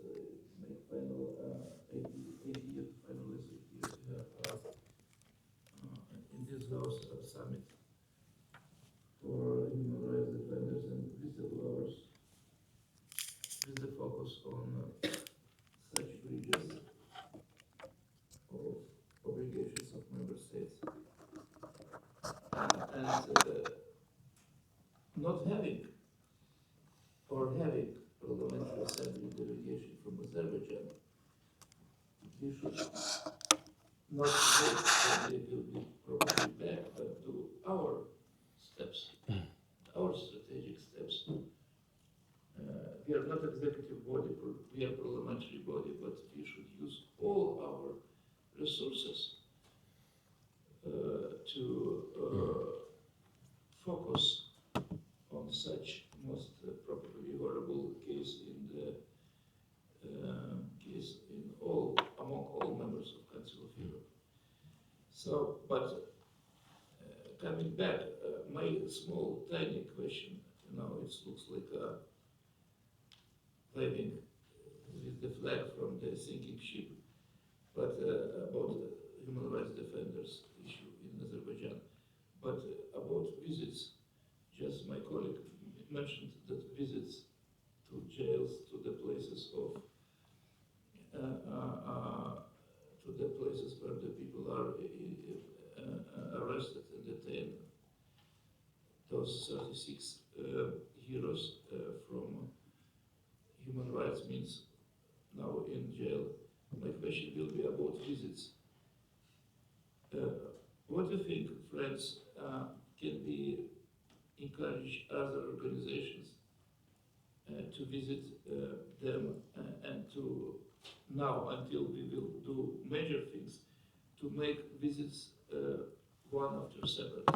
make final idea to finalize it here to have in this house summit for human rights defenders and whistleblowers with the focus on such breaches of obligations of member states. And not having parliamentary assembly delegation from Azerbaijan, we should not wait that they will be probably back, but do our steps, our strategic steps. We are not executive body we are a parliamentary body, but we should use all our resources to focus on such most probably horrible case among all members of Council of Europe. So, but coming back, my small tiny question, it looks like waving with the flag from the sinking ship, but about human rights defenders issue in Azerbaijan, but about visits. Just my colleague mentioned that visits to jails, to the places of where the people are arrested and detained. Those 36 heroes from human rights means now in jail. My question will be about visits. What do you think, friends, can be encourage other organizations to visit them and to now, until we will do major things, to make visits one after separate,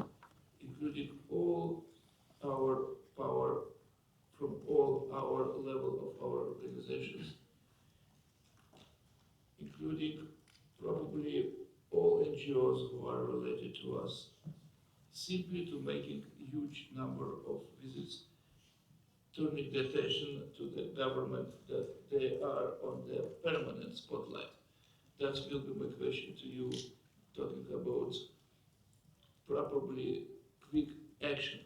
including all our power from all our level of our organizations, including probably all NGOs who are related to us, simply to making huge number of visits, turning the attention to the government that they are on the permanent spotlight. That will be my question to you, talking about probably quick action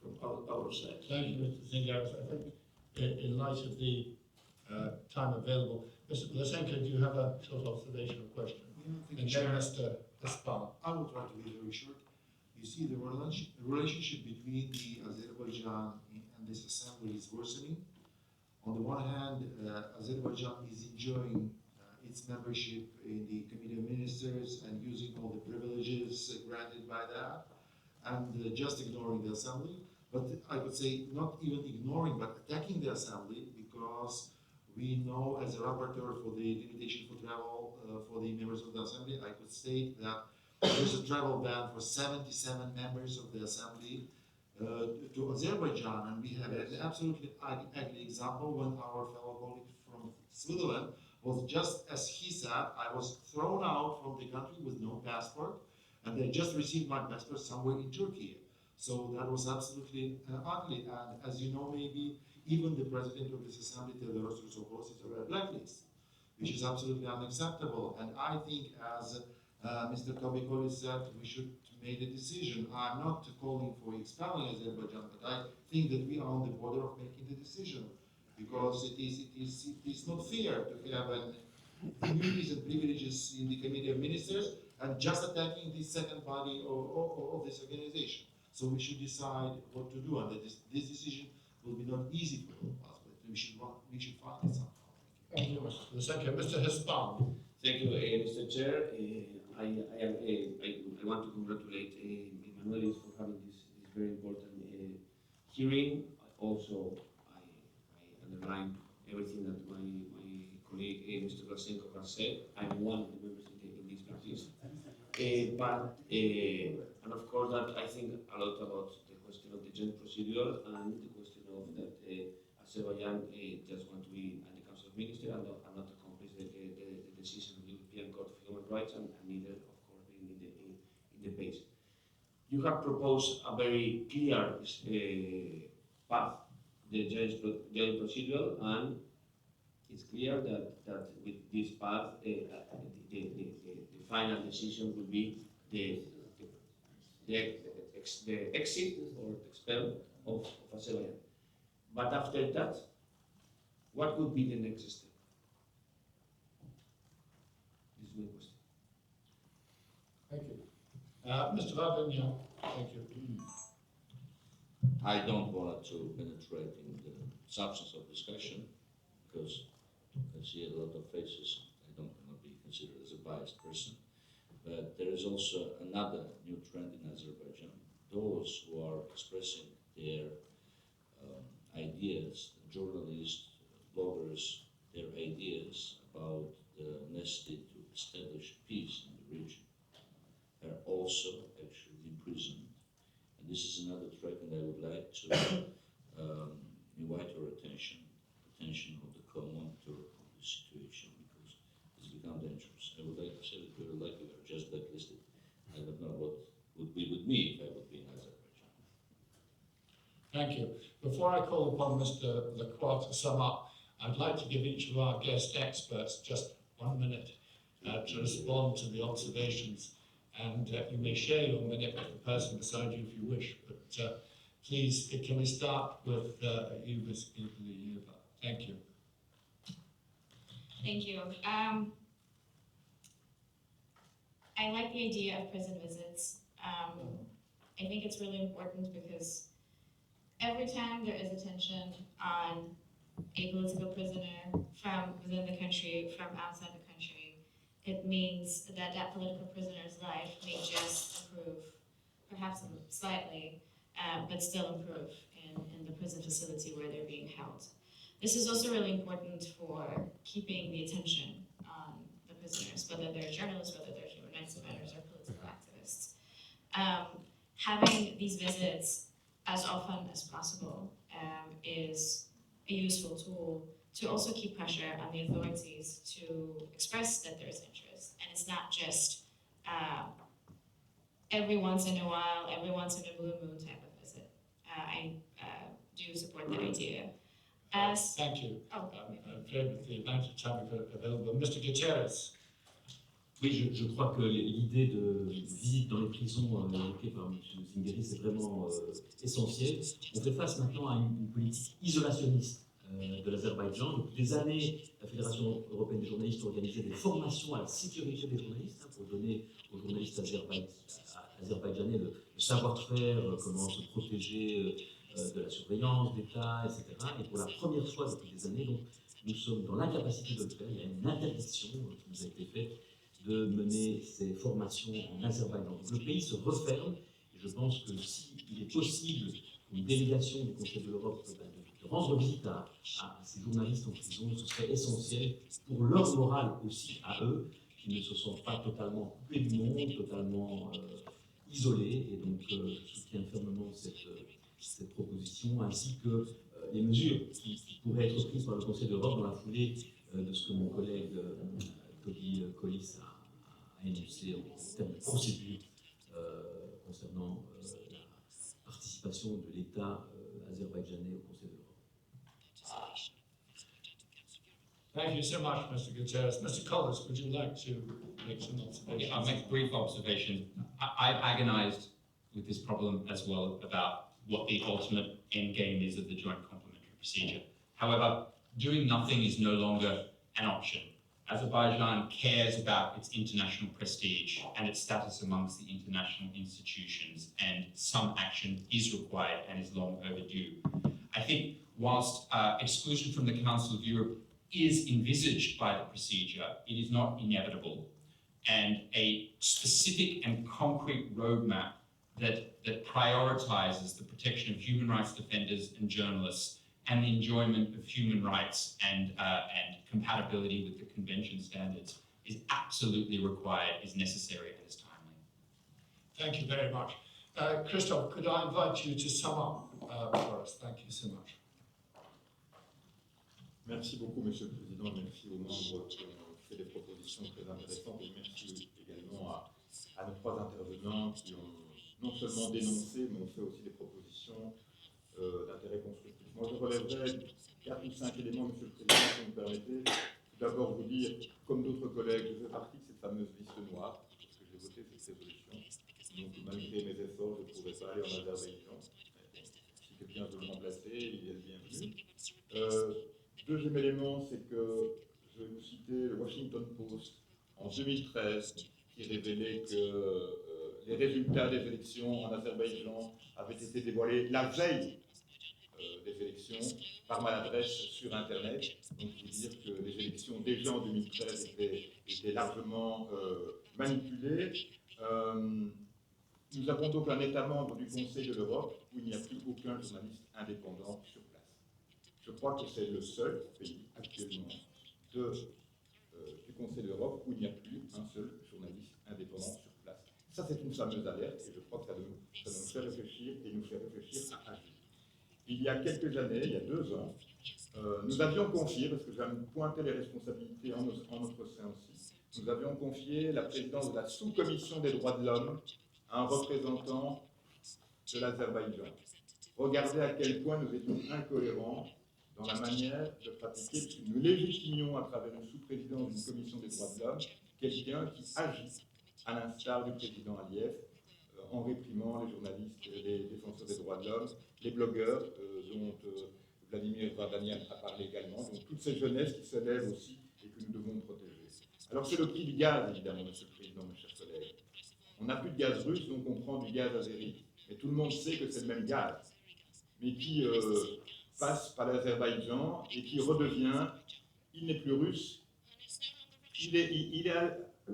from our side. Thank you, Mr. Zingaris. I think in light of the time available, Mr. Vlasenko, do you have a short observation or question? Yeah, And then Mr. Espan. I will try to be very short. You see, the relationship between the Azerbaijan and this assembly is worsening. On the one hand, Azerbaijan is enjoying its membership in the Committee of Ministers and using all the privileges granted by that, and just ignoring the assembly. But I would say not even ignoring, but attacking the assembly, because we know, as a rapporteur for the limitation for travel for the members of the assembly, I could state that there's a travel ban for 77 members of the assembly to Azerbaijan, and we have an absolutely ugly example when our fellow colleague from Switzerland was, just as he said, I was thrown out from the country with no passport, and they just received my passport somewhere in Turkey. So that was absolutely ugly, and as you know, maybe even the president of this assembly, Theodoros Rousseau, is on a blacklist, which is absolutely unacceptable. And I think, as Mr. Tobikoli said, we should make a decision. I'm not calling for expelling Azerbaijan, but I think that we are on the border of making the decision, because it is not fair to have immunities and privileges in the Committee of Ministers and just attacking the second body of this organization. So we should decide what to do, and this decision will be not easy for all of us, but we should find it somehow. Thank you, Mr. Vlasenko. Mr. Hispan. Thank you, Mr. Chair. I want to congratulate Emanuelis for having this very important hearing. Also, I underline everything that my colleague Mr. Vlasenko has said. I'm one of the members in this practice. And of course, that I think a lot about the question of the joint procedure and the question of that Azerbaijan just want to be at the Council of Ministers and not accomplish the decision of the European Court of Human Rights, and neither, of course, being in the base. You have proposed a very clear path, the joint procedure, and it's clear that with this path, the final decision will be the exit or expel of Azerbaijan. But after that, what would be the next step? This is my question. Thank you. Mr. Vardanian, thank you. I don't want to penetrate in the substance of discussion, because I see a lot of faces. I don't want to be considered as a biased person. But there is also another new trend in Azerbaijan. Those who are expressing their ideas, journalists, bloggers, they're messages about the necessity to establish peace in the region are also actually imprisoned. And this is another track, and I would like to invite your attention of the co-monitor of the situation, because it's become dangerous. I would like to say that we are lucky we are just blacklisted. I don't know what would be with me if I would be in Azerbaijan. Thank you. Before I call upon Mr. Lacroix to sum up, I'd like to give each of our guest experts just 1 minute to respond to the observations. And you may share your minute with the person beside you if you wish. But please, can we start with you, Ms. Ilieva? Thank you. Thank you. I like the idea of prison visits. I think it's really important because every time there is a tension on a political prisoner from within the country, from outside the country, it means that that political prisoner's life may just improve, perhaps slightly, but still improve in the prison facility where they're being held. This is also really important for keeping the attention on the prisoners, whether they're journalists, whether they're human rights defenders or political activists. Having these visits as often as possible is a useful tool to also keep pressure on the authorities to express that there is interest. And it's not just every once in a while, every once in a blue moon type of visit. I do support that idea. Thank you. Oh. I'm afraid with the amount of time available. Mr. Gutierrez. Oui, je crois que l'idée de visite dans les prisons évoquée par M. Zingeri, c'est vraiment essentiel. On fait face maintenant à une politique isolationniste de l'Azerbaïdjan. Depuis des années, la Fédération européenne des journalistes organisait des formations à la sécurité des journalistes pour donner aux journalistes azerbaïdjanais le savoir-faire, comment se protéger de la surveillance d'État, etc. Et pour la première fois depuis des années, donc, nous sommes dans l'incapacité de le faire. Il y a une interdiction qui nous a été faite de mener ces formations en Azerbaïdjan. Donc, le pays se referme, et je pense que s'il est possible qu'une délégation du Conseil de l'Europe de rendre visite à ces journalistes en prison, ce serait essentiel pour leur morale aussi à eux, qui ne se sentent pas totalement coupés du monde, totalement isolés. Et donc, je soutiens fermement cette proposition, ainsi que les mesures qui pourraient être prises par le Conseil de l'Europe dans la foulée de ce que mon collègue Toby Collis a énoncé en termes de procédure concernant la participation de l'État azerbaïdjanais au Conseil de l'Europe. Thank you so much, Mr. Gutierrez. Mr. Collis, would you like to make some observations? I'll make a brief observation. I've agonized with this problem as well about what the ultimate end game is of the joint complementary procedure. However, doing nothing is no longer an option. Azerbaijan cares about its international prestige and its status amongst the international institutions, and some action is required and is long overdue. I think whilst exclusion from the Council of Europe is envisaged by the procedure, it is not inevitable, and a specific and concrete roadmap that prioritizes the protection of human rights defenders and journalists and the enjoyment of human rights and compatibility with the convention standards is absolutely required, is necessary, and is timely. Thank you very much. Christophe, could I invite you to sum up for us? Thank you so much. Merci beaucoup, Monsieur le Président. Merci aux membres qui ont fait des propositions très intéressantes. Et merci également à nos trois intervenants qui ont non seulement dénoncé, mais ont fait aussi des propositions d'intérêt constructif. Moi, je relèverai 4 ou 5 éléments, Monsieur le Président, si vous me permettez. Tout d'abord, vous dire, comme d'autres collègues, je fais partie de cette fameuse liste noire, parce que j'ai voté cette résolution. Donc, malgré mes efforts, je ne pourrais pas aller en Azerbaïdjan. Si quelqu'un veut me remplacer, il est le bienvenu. Deuxième élément, c'est que je vais vous citer le Washington Post en 2013 qui révélait que les résultats des élections en Azerbaïdjan avaient été dévoilés la veille des élections par maladresse sur Internet. Donc, je veux dire que les élections déjà en 2013 étaient largement manipulées. Nous avons donc un État membre du Conseil de l'Europe où il n'y a plus aucun journaliste indépendant sur place. Je crois que c'est le seul pays actuellement de Conseil de l'Europe où il n'y a plus un seul journaliste indépendant sur place. Ça, c'est une fameuse alerte et je crois que ça nous fait réfléchir et nous fait réfléchir à agir. Il y a quelques années, il y a 2 ans, nous avions confié, parce que j'aime pointer les responsabilités en notre sein aussi, nous avions confié la présidence de la sous-commission des droits de l'homme à un représentant de l'Azerbaïdjan. Regardez à quel point nous étions incohérents dans la manière de pratiquer, puisque nous légitimions à travers une sous-présidence d'une commission des droits de l'homme quelqu'un qui agit à l'instar du président Aliyev en réprimant les journalistes, les défenseurs des droits de l'homme, les blogueurs dont Vladimir Vardanyan a parlé également, donc toutes ces jeunesses qui se lèvent aussi et que nous devons protéger. Alors c'est le prix du gaz, évidemment, Monsieur le Président, mes chers collègues. On n'a plus de gaz russe, donc on prend du gaz azéri. Et tout le monde sait que c'est le même gaz, mais qui passe par l'Azerbaïdjan et qui redevient, il n'est plus russe, il est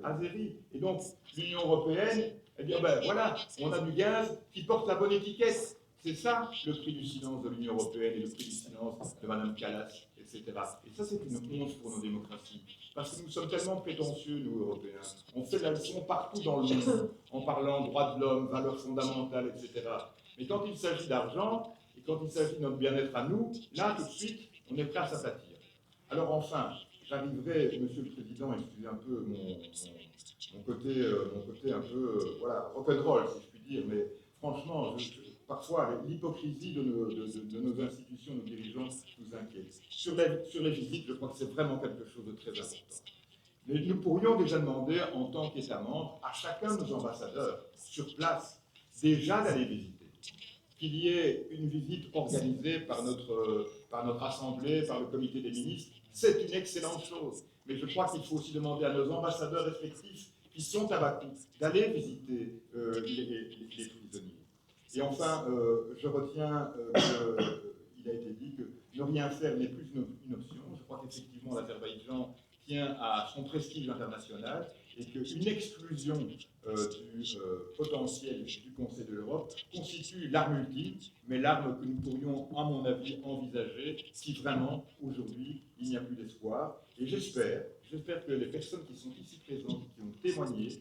azéri. Et donc l'Union européenne, elle dit, oh ben voilà, on a du gaz qui porte la bonne étiquette. C'est ça le prix du silence de l'Union européenne et le prix du silence de Mme Kallas, etc. Et ça, c'est une honte pour nos démocraties. Parce que nous sommes tellement prétentieux, nous, Européens. On fait la leçon partout dans le monde, en parlant droits de l'homme, valeurs fondamentales, etc. Mais quand il s'agit d'argent, et quand il s'agit de notre bien-être à nous, là, tout de suite, on est prêt à s'aplatir. Alors enfin, j'arriverai, Monsieur le Président, excusez un peu mon côté un peu, voilà, rock'n'roll, si je puis dire, mais franchement, parfois, l'hypocrisie de nos institutions, nos dirigeants, nous inquiète. Sur les visites, je crois que c'est vraiment quelque chose de très important. Mais nous pourrions déjà demander, en tant qu'État membre, à chacun de nos ambassadeurs, sur place, déjà d'aller visiter. Qu'il y ait une visite organisée par notre Assemblée, par le Comité des ministres, c'est une excellente chose. Mais je crois qu'il faut aussi demander à nos ambassadeurs respectifs, qui sont à Bakou, d'aller visiter les prisonniers. Et enfin, je retiens qu'il a été dit que ne rien faire n'est plus une option. Je crois qu'effectivement l'Azerbaïdjan tient à son prestige international et qu'une exclusion du potentiel du Conseil de l'Europe constitue l'arme ultime, mais l'arme que nous pourrions, à mon avis, envisager si vraiment, aujourd'hui, il n'y a plus d'espoir. Et j'espère que les personnes qui sont ici présentes, qui ont témoigné,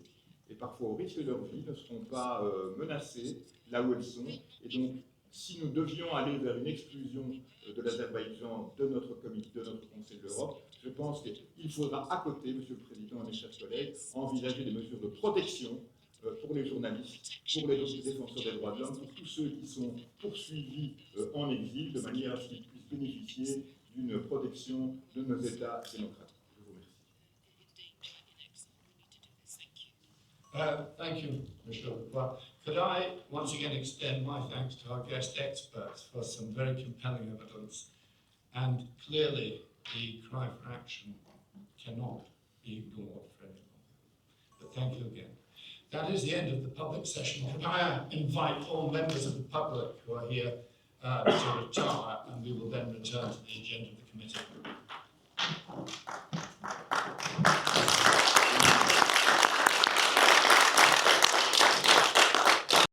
et parfois au risque de leur vie, ne seront pas menacées là où elles sont. Et donc, si nous devions aller vers une exclusion de l'Azerbaïdjan de notre comité, de notre Conseil de l'Europe, je pense qu'il faudra à côté, Monsieur le Président et mes chers collègues, envisager des mesures de protection pour les journalistes, pour les défenseurs des droits de l'homme, pour tous ceux qui sont poursuivis en exil, de manière à ce qu'ils puissent bénéficier d'une protection de nos États démocratiques. Je vous remercie. Thank you, Mr. Well, could I once again extend my thanks to our guest experts for some very compelling evidence, and clearly the cry for action cannot be ignored for any longer. But thank you again. That is the end of the public session. Could I invite all members of the public who are here to retire?